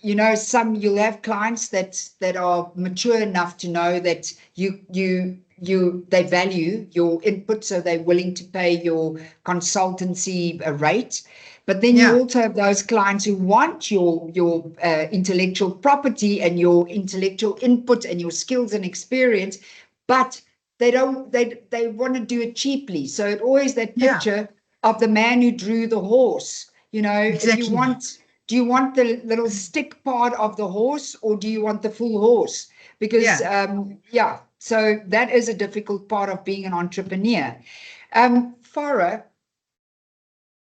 you'll have clients that are mature enough to know that they value your input, so they're willing to pay your consultancy rate. But then you also have those clients who want your intellectual property and your intellectual input and your skills and experience, but they want to do it cheaply. So it always that picture of the man who drew the horse. Exactly. Do you want the little stick part of the horse, or do you want the full horse? Because so that is a difficult part of being an entrepreneur. Farah,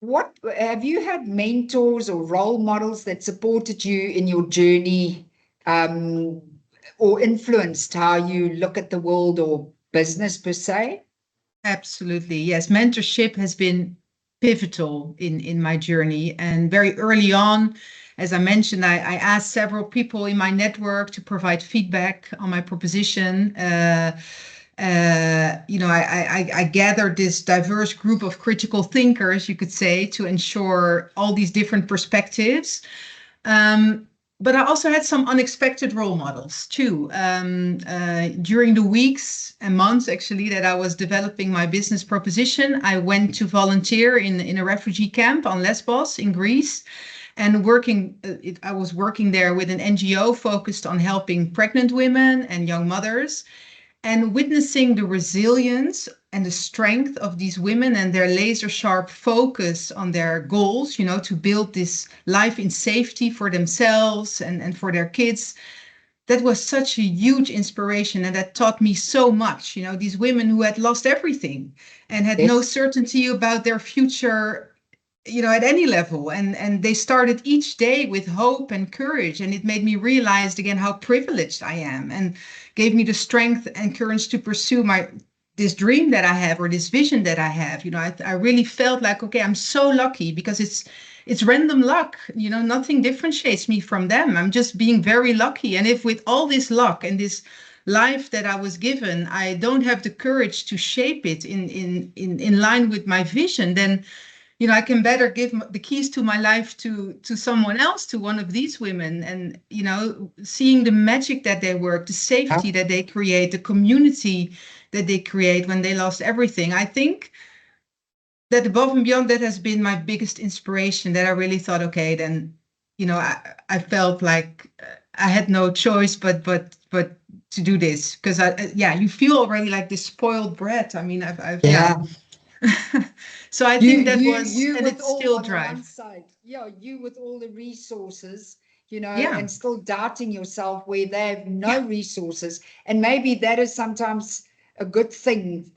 what have you had mentors or role models that supported you in your journey or influenced how you look at the world or business per se? Absolutely. Yes. Mentorship has been pivotal in my journey. And very early on, as I mentioned, I asked several people in my network to provide feedback on my proposition. I gathered this diverse group of critical thinkers, you could say, to ensure all these different perspectives. But I also had some unexpected role models too. During the weeks and months, actually, that I was developing my business proposition, I went to volunteer in a refugee camp on Lesbos in Greece. And I was working there with an NGO focused on helping pregnant women and young mothers, and witnessing the resilience and the strength of these women and their laser sharp focus on their goals, to build this life in safety for themselves and for their kids. That was such a huge inspiration, and that taught me so much. These women who had lost everything and had no certainty about their future, at any level. And they started each day with hope and courage. And it made me realize again how privileged I am, and gave me the strength and courage to pursue this dream that I have, or this vision that I have. I really felt like, okay, I'm so lucky, because it's random luck. Nothing differentiates me from them. I'm just being very lucky. And if with all this luck and this life that I was given, I don't have the courage to shape it in line with my vision, then I can better give the keys to my life to someone else, to one of these women. And, seeing the magic that they work, the safety that they create, the community that they create when they lost everything. I think that above and beyond that has been my biggest inspiration, that I really thought, okay, then, I felt like I had no choice but to do this, because you feel already like this spoiled brat. I mean, I've So I think that and it's still drive. One side, you with all the resources, Yeah. and still doubting yourself where they have no resources. And maybe that is sometimes a good thing.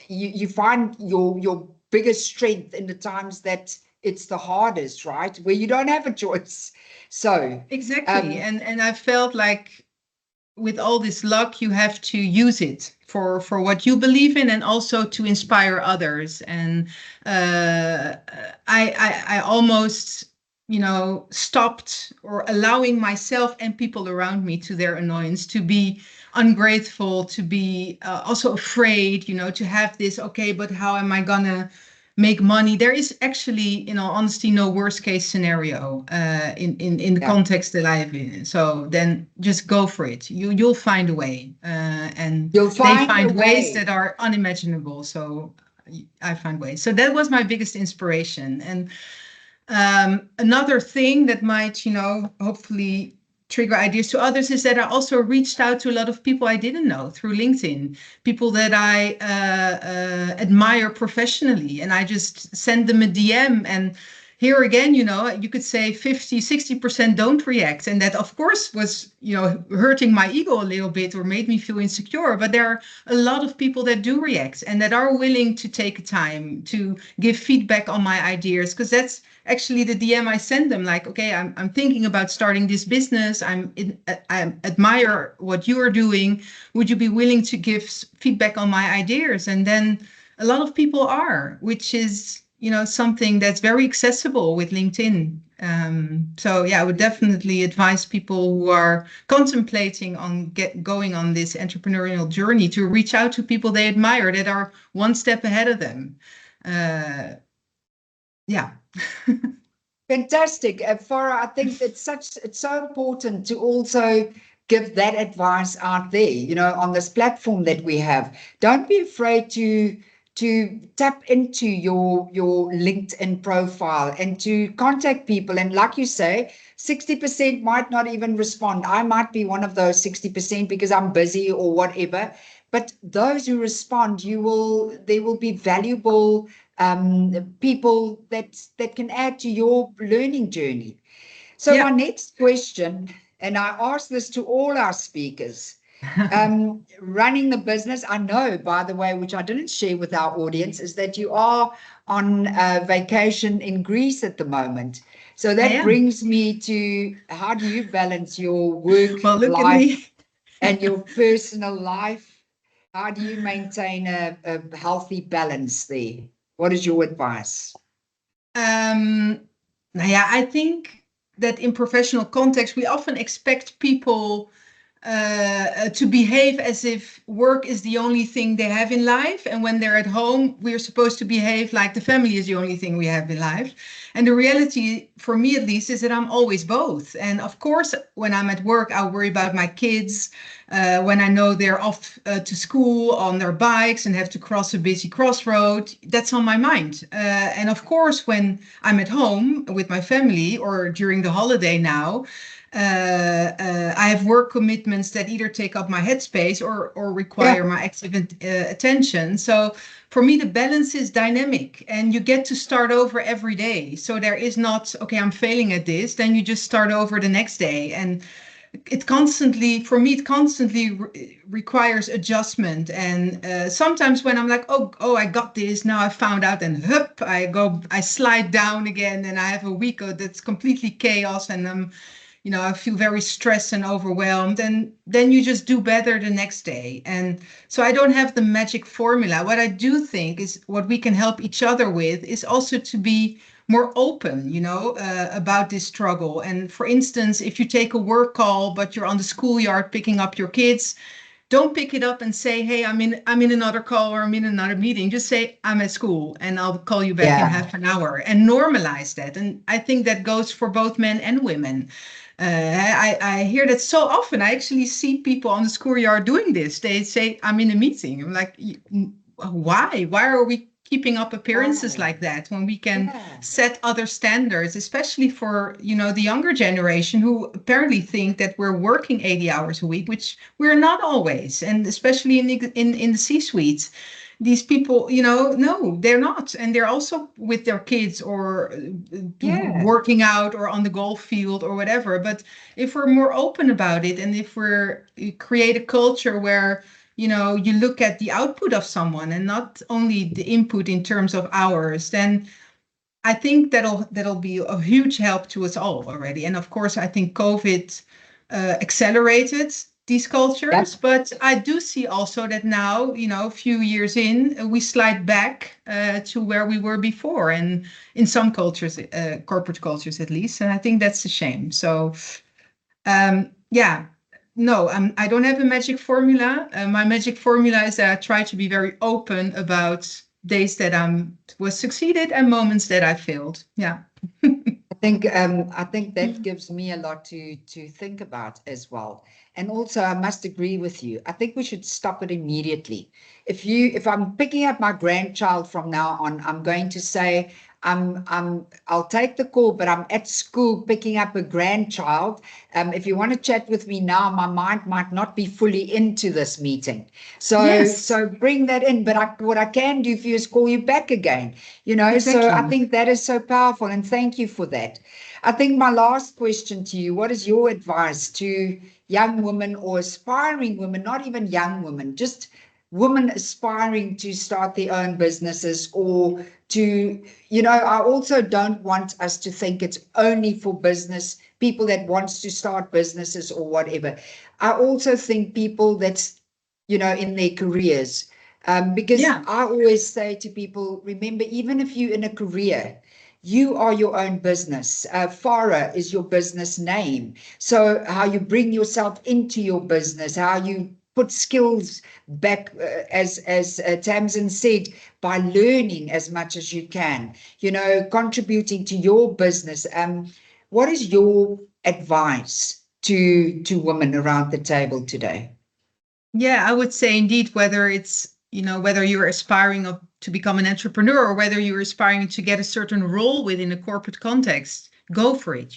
You find your biggest strength in the times that it's the hardest, right? Where you don't have a choice. So exactly. And I felt like with all this luck, you have to use it for what you believe in, and also to inspire others. And I almost, stopped, or allowing myself and people around me, to their annoyance, to be ungrateful, to be also afraid, to have this, okay, but how am I gonna make money? There is actually, in all honesty, no worst case scenario in the context that I've in. So then just go for it. You'll find a way, and they find ways that are unimaginable. So I find ways. So that was my biggest inspiration. And another thing that might, hopefully trigger ideas to others, is that I also reached out to a lot of people I didn't know through LinkedIn, people that I admire professionally, and I just send them a DM. And here again, you could say 50-60% don't react, and that of course was hurting my ego a little bit, or made me feel insecure. But there are a lot of people that do react, and that are willing to take time to give feedback on my ideas, because that's actually the DM I send them, like, okay, I'm thinking about starting this business. I admire what you are doing. Would you be willing to give feedback on my ideas? And then a lot of people are, which is, something that's very accessible with LinkedIn. So I would definitely advise people who are contemplating on going on this entrepreneurial journey to reach out to people they admire, that are one step ahead of them. Fantastic. Farah, I think it's so important to also give that advice out there, on this platform that we have. Don't be afraid to tap into your LinkedIn profile and to contact people. And like you say, 60% might not even respond. I might be one of those 60% because I'm busy or whatever. But those who respond, there will be valuable people that can add to your learning journey. So my next question, and I ask this to all our speakers, running the business, I know, by the way, which I didn't share with our audience, is that you are on vacation in Greece at the moment. So that brings me to, how do you balance your work Well, look at life me. and your personal life? How do you maintain a healthy balance there? What is your advice? I think that in professional context, we often expect people to behave as if work is the only thing they have in life. And when they're at home, we're supposed to behave like the family is the only thing we have in life. And the reality, for me at least, is that I'm always both. And of course, when I'm at work, I worry about my kids. When I know they're off to school on their bikes and have to cross a busy crossroad, that's on my mind. And of course, when I'm at home with my family or during the holiday now, I have work commitments that either take up my headspace or require my active attention. So for me, the balance is dynamic and you get to start over every day. So there is not, okay, I'm failing at this. Then you just start over the next day. And it constantly, for me, it constantly requires adjustment. And sometimes when I'm like, oh, I got this, now I found out, and hup, I slide down again, and I have a week that's completely chaos, and I feel very stressed and overwhelmed. And then you just do better the next day. And so I don't have the magic formula. What I do think is what we can help each other with is also to be more open, about this struggle. And for instance, if you take a work call, but you're on the schoolyard picking up your kids, don't pick it up and say, hey, I'm in another call or I'm in another meeting. Just say, I'm at school and I'll call you back in half an hour, and normalize that. And I think that goes for both men and women. I hear that so often. I actually see people on the schoolyard doing this. They say, I'm in a meeting. I'm like, why? Why are we keeping up appearances like that when we can set other standards, especially for, the younger generation who apparently think that we're working 80 hours a week, which we're not always. And especially in the C-suites, these people, no, they're not. And they're also with their kids or working out or on the golf field or whatever. But if we're more open about it, and if we create a culture where you look at the output of someone and not only the input in terms of hours, then I think that'll be a huge help to us all already. And of course, I think COVID accelerated these cultures, but I do see also that now, a few years in, we slide back to where we were before, and in some cultures, corporate cultures at least. And I think that's a shame. So, no, I don't have a magic formula. My magic formula is that I try to be very open about days that was succeeded and moments that I failed. Yeah. I think that gives me a lot to think about as well. And also, I must agree with you. I think we should stop it immediately. If I'm picking up my grandchild from now on, I'm going to say, I'll take the call, but I'm at school picking up a grandchild. If you want to chat with me now, my mind might not be fully into this meeting. So bring that in. But what I can do for you is call you back again. So I think that is so powerful, and thank you for that. I think my last question to you: what is your advice to young women or aspiring women, not even young women, just women aspiring to start their own businesses, or to, I also don't want us to think it's only for business, people that wants to start businesses or whatever. I also think people that's, in their careers, because I always say to people, remember, even if you're in a career, you are your own business. Farah is your business name. So how you bring yourself into your business, how you put skills back, as Tamsin said, by learning as much as you can, contributing to your business. What is your advice to women around the table today? Yeah, I would say indeed, whether it's, whether you're aspiring to become an entrepreneur or whether you're aspiring to get a certain role within a corporate context, go for it.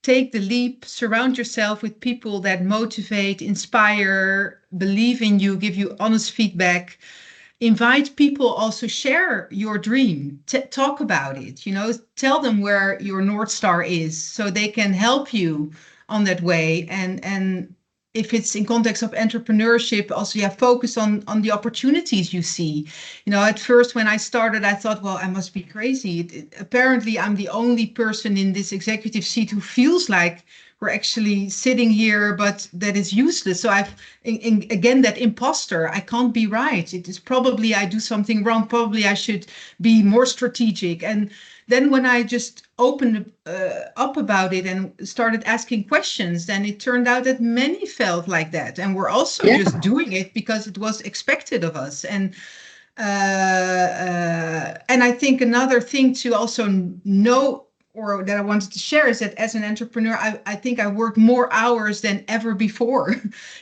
Take the leap, surround yourself with people that motivate, inspire, believe in you, give you honest feedback. Invite people, also share your dream, talk about it, tell them where your North Star is so they can help you on that way. And if it's in context of entrepreneurship, also, yeah, focus on the opportunities you see. You know, at first when I started, I thought, well, I must be crazy. Apparently, I'm the only person in this executive seat who feels like we're actually sitting here, but that is useless. So again, that imposter, I can't be right. It is probably I do something wrong. Probably I should be more strategic. And then when I just opened up about it and started asking questions, then it turned out that many felt like that. And we're also just doing it because it was expected of us. And I think another thing to also know, or that I wanted to share, is that as an entrepreneur, I think I work more hours than ever before.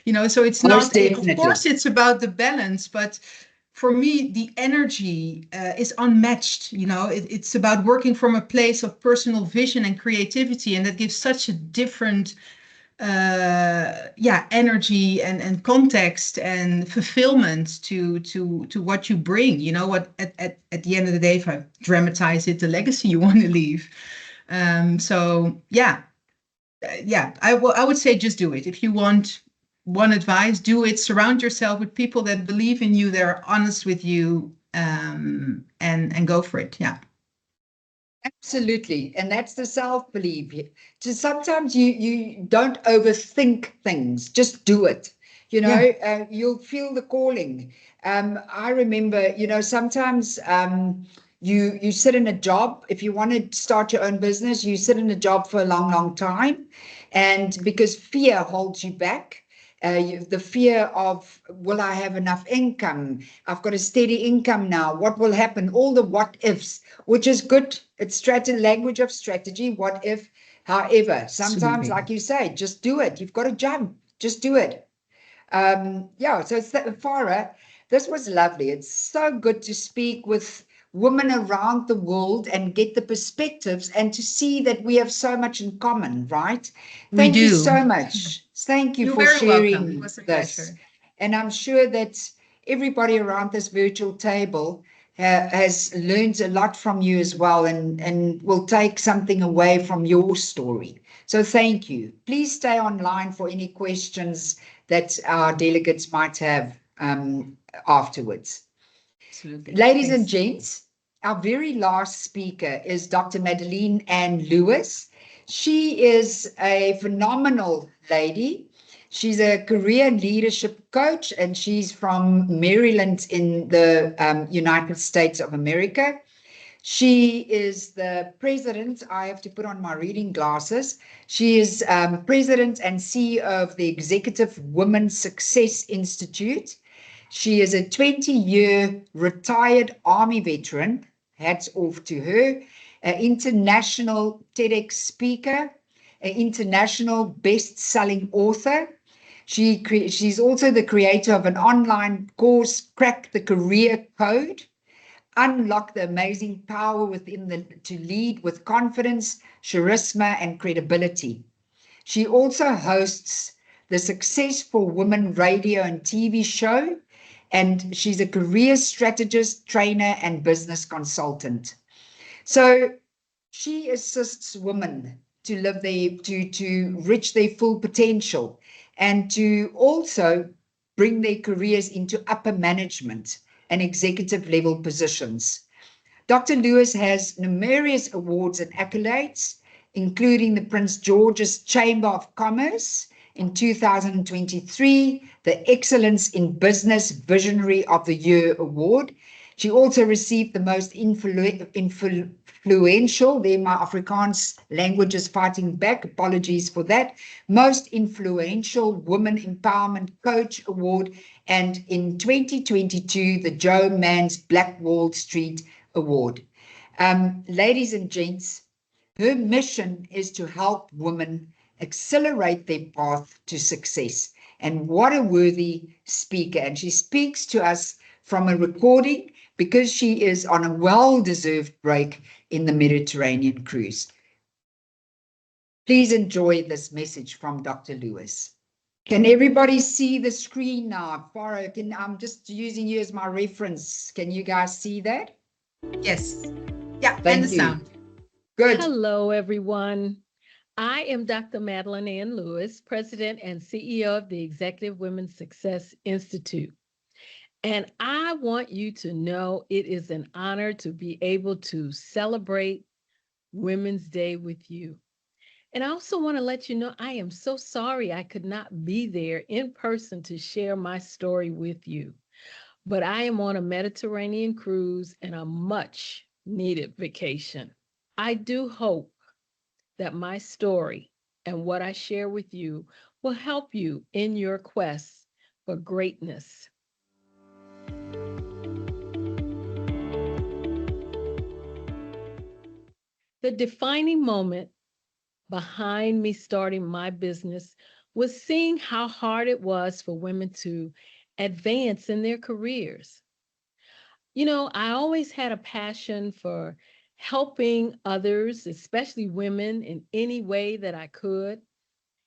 You know, so it's Most not, of definitely. course, it's about the balance, but for me, the energy is unmatched. You know, it's about working from a place of personal vision and creativity, and that gives such a different energy and context and fulfillment to what you bring. You know, what at the end of the day, if I dramatize it, the legacy you want to leave. So I would say just do it. If you want one advice, do it. Surround yourself with people that believe in you, that are honest with you, and go for it. Yeah. Absolutely. And that's the self-belief. Just sometimes you don't overthink things, just do it. You know, you'll feel the calling. I remember, you know, sometimes you sit in a job. If you want to start your own business, you sit in a job for a long, long time. And because fear holds you back. The fear of, will I have enough income? I've got a steady income now. What will happen? All the what ifs, which is good. It's language of strategy. What if? However, sometimes, Absolutely. like you say, just do it. You've got to jump. Just do it. So it's Farah, this was lovely. It's so good to speak with women around the world and get the perspectives and to see that we have so much in common, right? Thank you so much. Thank you You're for very sharing welcome. It was a this. pleasure. And I'm sure that everybody around this virtual table has learned a lot from you as well, and will take something away from your story. So thank you. Please stay online for any questions that our delegates might have afterwards. Absolutely. Ladies and Thanks. gents, our very last speaker is Dr. Madeleine Ann Lewis. She is a phenomenal lady. She's a career and leadership coach, and she's from Maryland in the United States of America. She is the president. I have to put on my reading glasses. She is president and CEO of the Executive Women's Success Institute. She is a 20-year retired Army veteran. Hats off to her. An international TEDx speaker, an international best-selling author. She's also the creator of an online course, Crack the Career Code. Unlock the amazing power to lead with confidence, charisma, and credibility. She also hosts the Success for Women radio and TV show, and she's a career strategist, trainer, and business consultant. So she assists women to to reach their full potential, and to also bring their careers into upper management and executive level positions. Dr. Lewis has numerous awards and accolades, including the Prince George's Chamber of Commerce in 2023, the Excellence in Business Visionary of the Year Award. She also received the most influential, there my Afrikaans language is fighting back, apologies for that, most influential Women Empowerment Coach Award, and in 2022, the Joe Mans Black Wall Street Award. Ladies and gents, her mission is to help women accelerate their path to success. And what a worthy speaker. And she speaks to us from a recording because she is on a well-deserved break in the Mediterranean cruise. Please enjoy this message from Dr. Lewis. Can everybody see the screen now? Farah, I'm just using you as my reference. Can you guys see that? Yes. Yeah, Thank and the you. sound. Good. Hello, everyone. I am Dr. Madeline Ann Lewis, President and CEO of the Executive Women's Success Institute. And I want you to know it is an honor to be able to celebrate Women's Day with you. And I also want to let you know I am so sorry I could not be there in person to share my story with you. But I am on a Mediterranean cruise and a much needed vacation. I do hope that my story and what I share with you will help you in your quest for greatness. The defining moment behind me starting my business was seeing how hard it was for women to advance in their careers. I always had a passion for helping others, especially women, in any way that I could.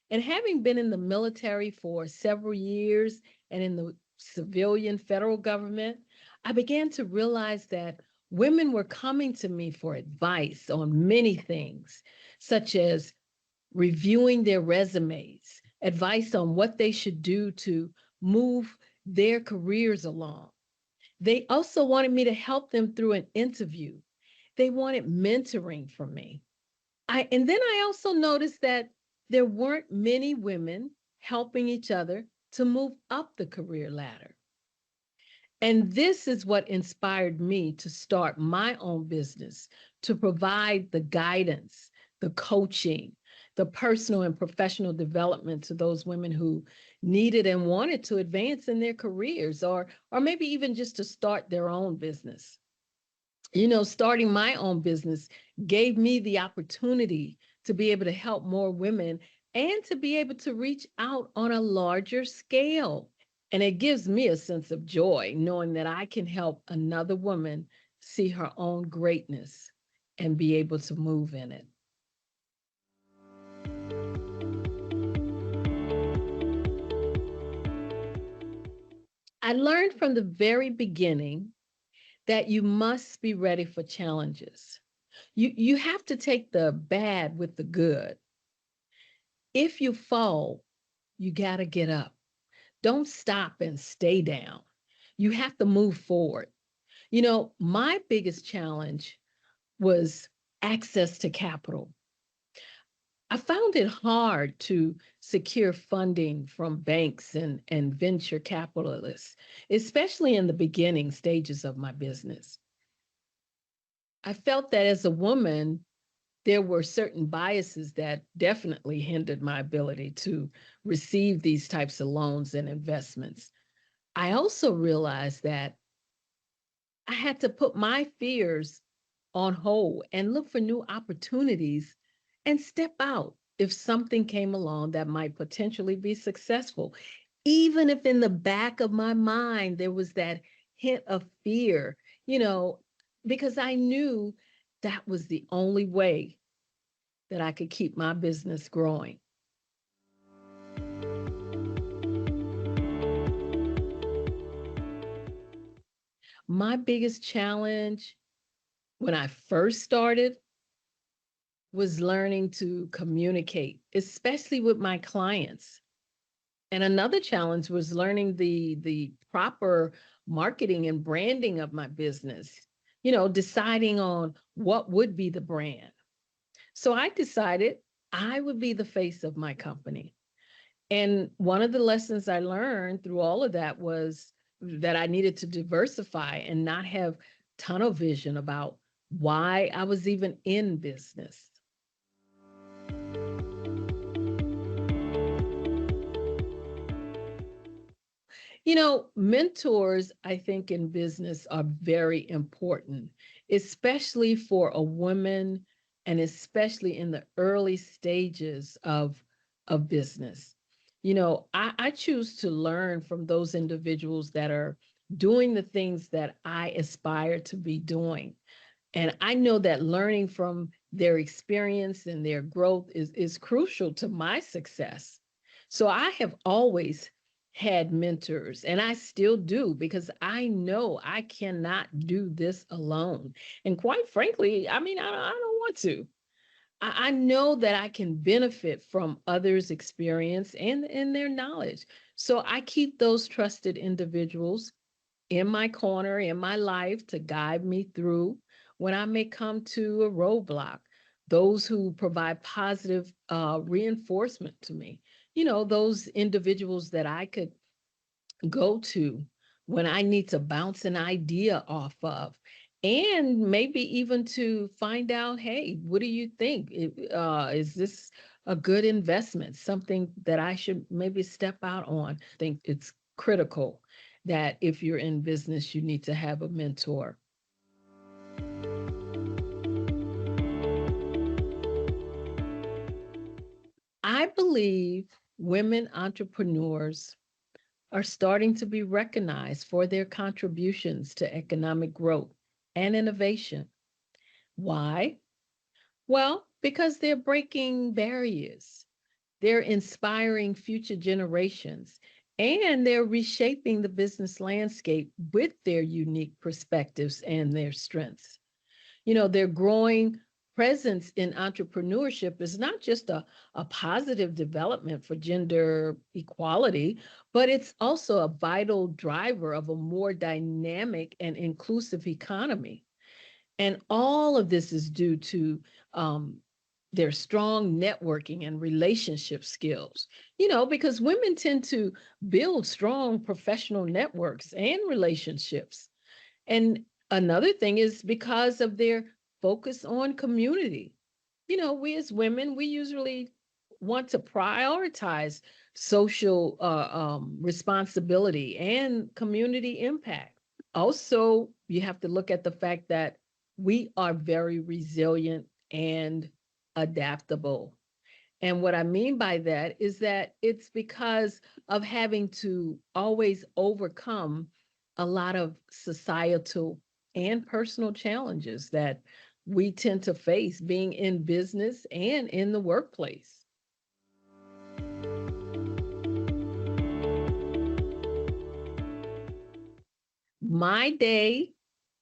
And having been in the military for several years and in the civilian federal government, I began to realize that women were coming to me for advice on many things, such as reviewing their resumes, advice on what they should do to move their careers along. They also wanted me to help them through an interview. They wanted mentoring from me. And then I also noticed that there weren't many women helping each other to move up the career ladder. And this is what inspired me to start my own business, to provide the guidance, the coaching, the personal and professional development to those women who needed and wanted to advance in their careers, or maybe even just to start their own business. Starting my own business gave me the opportunity to be able to help more women and to be able to reach out on a larger scale. And it gives me a sense of joy knowing that I can help another woman see her own greatness and be able to move in it. I learned from the very beginning that you must be ready for challenges. You have to take the bad with the good. If you fall, you got to get up. Don't stop and stay down. You have to move forward. My biggest challenge was access to capital. I found it hard to secure funding from banks and venture capitalists, especially in the beginning stages of my business. I felt that as a woman, there were certain biases that definitely hindered my ability to receive these types of loans and investments. I also realized that I had to put my fears on hold and look for new opportunities and step out if something came along that might potentially be successful. Even if in the back of my mind there was that hint of fear, you know, because I knew that was the only way that I could keep my business growing. My biggest challenge when I first started was learning to communicate, especially with my clients. And another challenge was learning the proper marketing and branding of my business, deciding on what would be the brand. So I decided I would be the face of my company. And one of the lessons I learned through all of that was that I needed to diversify and not have tunnel vision about why I was even in business. Mentors, I think, in business are very important, especially for a woman and especially in the early stages of business. I choose to learn from those individuals that are doing the things that I aspire to be doing. And I know that learning from their experience and their growth is crucial to my success. So I have always had mentors, and I still do because I know I cannot do this alone. And quite frankly, I don't want to. I know that I can benefit from others' experience and their knowledge. So I keep those trusted individuals in my corner, in my life to guide me through when I may come to a roadblock. Those who provide positive reinforcement to me, those individuals that I could go to when I need to bounce an idea off of. And maybe even to find out, hey, what do you think? Is this a good investment? Something that I should maybe step out on? I think it's critical that if you're in business, you need to have a mentor. I believe women entrepreneurs are starting to be recognized for their contributions to economic growth and innovation. Why? Well, because they're breaking barriers, they're inspiring future generations, and they're reshaping the business landscape with their unique perspectives and their strengths. Their growing presence in entrepreneurship is not just a positive development for gender equality, but it's also a vital driver of a more dynamic and inclusive economy. And all of this is due to their strong networking and relationship skills, because women tend to build strong professional networks and relationships. And another thing is because of their focus on community. We as women, we usually want to prioritize social responsibility and community impact. Also, you have to look at the fact that we are very resilient and adaptable. And what I mean by that is that it's because of having to always overcome a lot of societal and personal challenges that we tend to face being in business and in the workplace. My day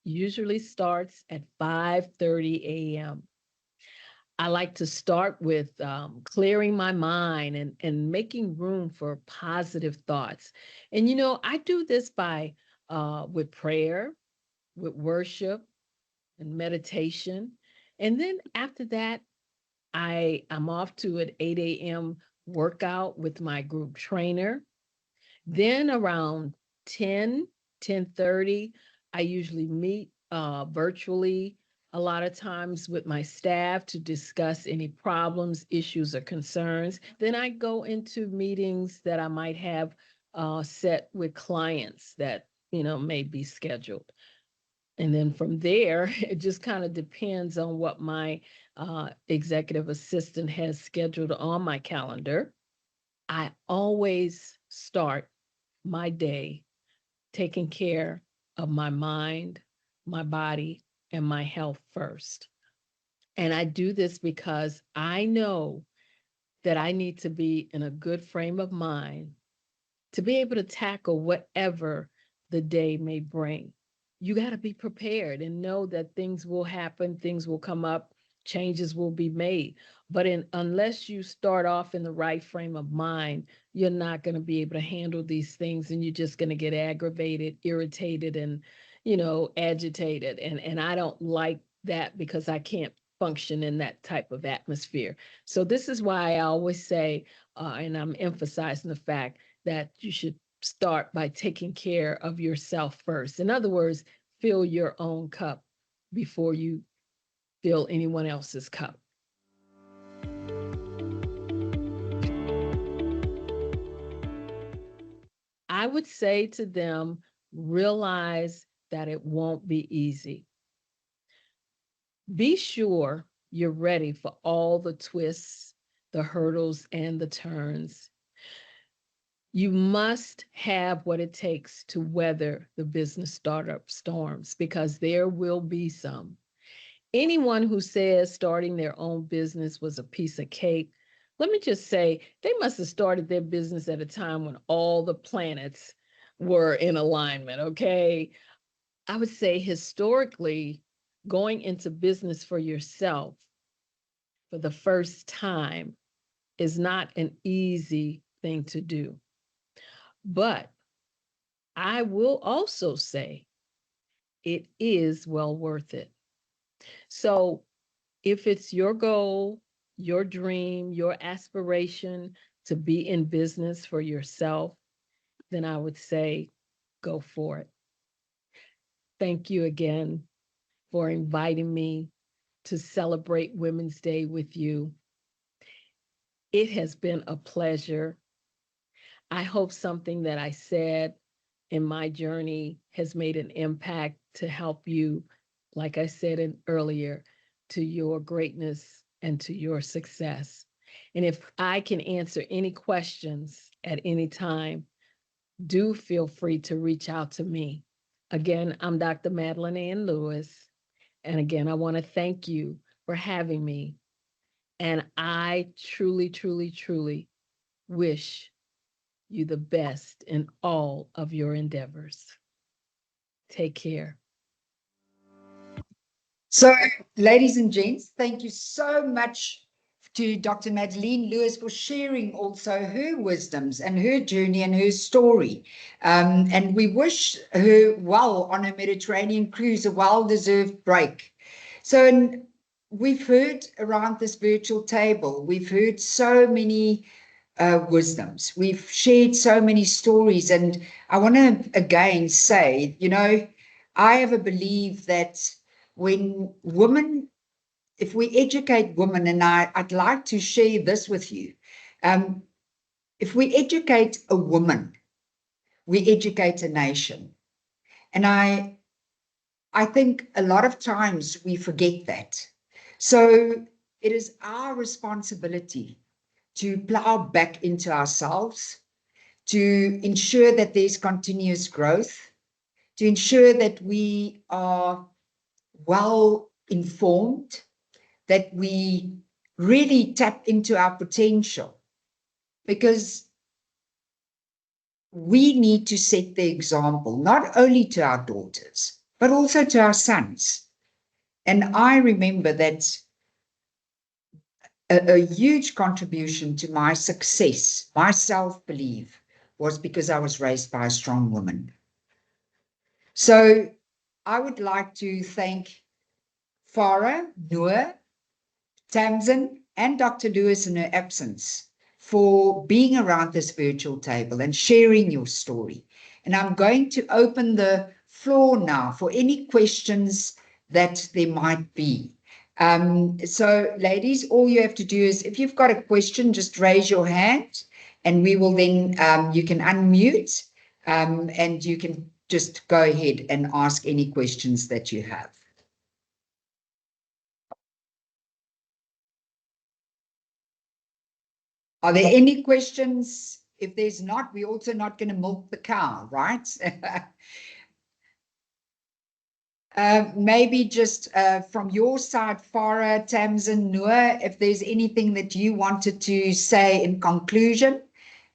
usually starts at 5:30 a.m. I like to start with clearing my mind and making room for positive thoughts. And, I do this by with prayer, with worship and meditation. And then after that, I'm off to an 8 a.m. workout with my group trainer. Then around 10, 10:30, I usually meet virtually a lot of times with my staff to discuss any problems, issues, or concerns. Then I go into meetings that I might have set with clients that, may be scheduled. And then from there, it just kind of depends on what my executive assistant has scheduled on my calendar. I always start my day taking care of my mind, my body, and my health first. And I do this because I know that I need to be in a good frame of mind to be able to tackle whatever the day may bring. You got to be prepared and know that things will happen, things will come up, changes will be made. But unless you start off in the right frame of mind, you're not going to be able to handle these things, and you're just going to get aggravated, irritated, and agitated. And I don't like that because I can't function in that type of atmosphere. So this is why I always say, and I'm emphasizing the fact that you should start by taking care of yourself first. In other words, fill your own cup before you fill anyone else's cup. I would say to them, realize that it won't be easy. Be sure you're ready for all the twists, the hurdles, and the turns. You must have what it takes to weather the business startup storms, because there will be some. Anyone who says starting their own business was a piece of cake, let me just say they must have started their business at a time when all the planets were in alignment, okay? I would say historically, going into business for yourself for the first time is not an easy thing to do. But I will also say it is well worth it. So if it's your goal, your dream, your aspiration to be in business for yourself, then I would say go for it. Thank you again for inviting me to celebrate Women's Day with you. It has been a pleasure. I hope something that I said in my journey has made an impact to help you, like I said earlier, to your greatness and to your success. And if I can answer any questions at any time, do feel free to reach out to me. Again, I'm Dr. Madeline Ann Lewis. And again, I want to thank you for having me. And I truly, truly, truly wish you the best in all of your endeavors. Take care. So, ladies and gents, thank you so much to Dr. Madeleine Lewis for sharing also her wisdoms and her journey and her story. And we wish her well on her Mediterranean cruise, a well-deserved break. So we've heard around this virtual table, we've heard so many wisdoms. We've shared so many stories. And I want to again say, I have a belief that when women, if we educate women, and I'd like to share this with you, if we educate a woman, we educate a nation. And I think a lot of times we forget that. So it is our responsibility to plow back into ourselves, to ensure that there's continuous growth, to ensure that we are well informed, that we really tap into our potential, because we need to set the example, not only to our daughters, but also to our sons. And I remember that a huge contribution to my success, my self-belief, was because I was raised by a strong woman. So I would like to thank Farah, Noor, Tamsin, and Dr. Lewis in her absence for being around this virtual table and sharing your story. And I'm going to open the floor now for any questions that there might be. So ladies, all you have to do is, if you've got a question, just raise your hand and we will then, you can unmute and you can just go ahead and ask any questions that you have. Are there any questions? If there's not, we're also not going to milk the cow, right? Maybe just from your side, Farah, Tamsin, Noor, if there's anything that you wanted to say in conclusion.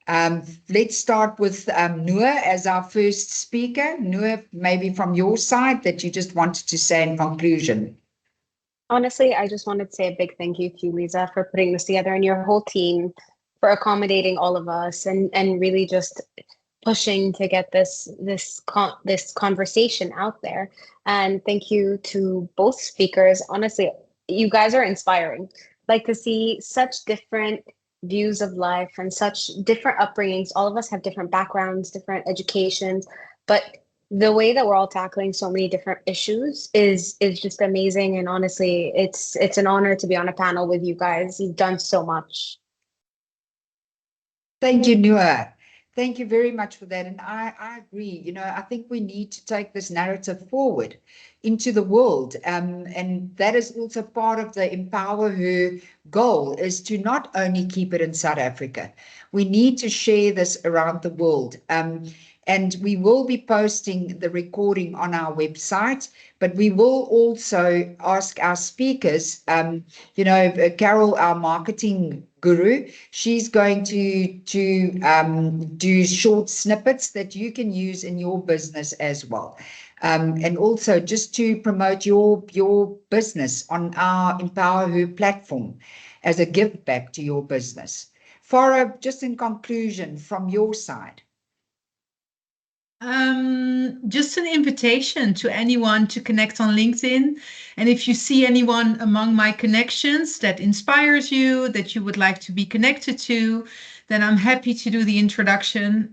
Let's start with Noor as our first speaker. Noor, maybe from your side that you just wanted to say in conclusion. Honestly, I just wanted to say a big thank you to you, Lisa, for putting this together, and your whole team for accommodating all of us and really just pushing to get this conversation out there. And thank you to both speakers. Honestly, you guys are inspiring. Like, to see such different views of life and such different upbringings. All of us have different backgrounds, different educations, but the way that we're all tackling so many different issues is just amazing. And honestly, it's an honor to be on a panel with you guys. You've done so much. Thank you, Noor. Thank you very much for that. And I agree. I think we need to take this narrative forward into the world. And that is also part of the empowHER goal, is to not only keep it in South Africa. We need to share this around the world. And we will be posting the recording on our website, but we will also ask our speakers, Carol, our marketing guru. She's going to do short snippets that you can use in your business as well. And also just to promote your business on our empowHER platform as a give back to your business. Farah, just in conclusion from your side. Just an invitation to anyone to connect on LinkedIn. And if you see anyone among my connections that inspires you, that you would like to be connected to, then I'm happy to do the introduction.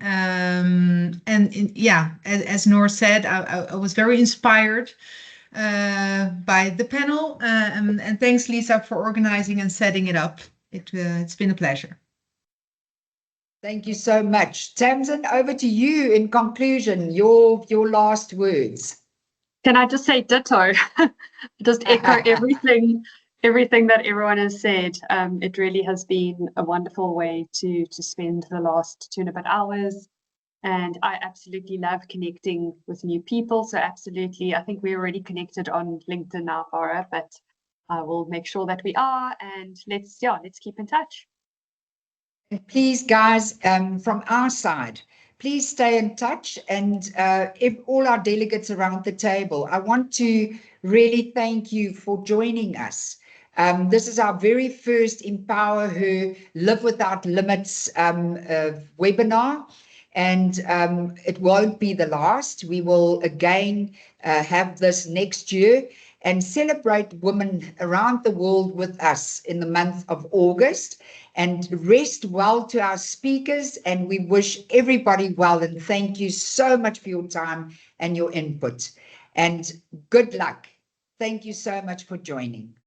Yeah, as Noor said, I was very inspired by the panel. And thanks, Lisa, for organizing and setting it up. It's been a pleasure. Thank you so much. Tamsin, over to you in conclusion, your last words. Can I just say ditto? Just echo everything that everyone has said. It really has been a wonderful way to spend the last 2 and a bit hours. And I absolutely love connecting with new people. So absolutely, I think we're already connected on LinkedIn now, Farah, but I will make sure that we are, and let's keep in touch. And please, guys, from our side, please stay in touch. And if all our delegates around the table, I want to really thank you for joining us. This is our very first empowHER Live Without Limits webinar. And it won't be the last. We will again have this next year and celebrate women around the world with us in the month of August. And rest well to our speakers, and we wish everybody well, and thank you so much for your time and your input. And good luck. Thank you so much for joining.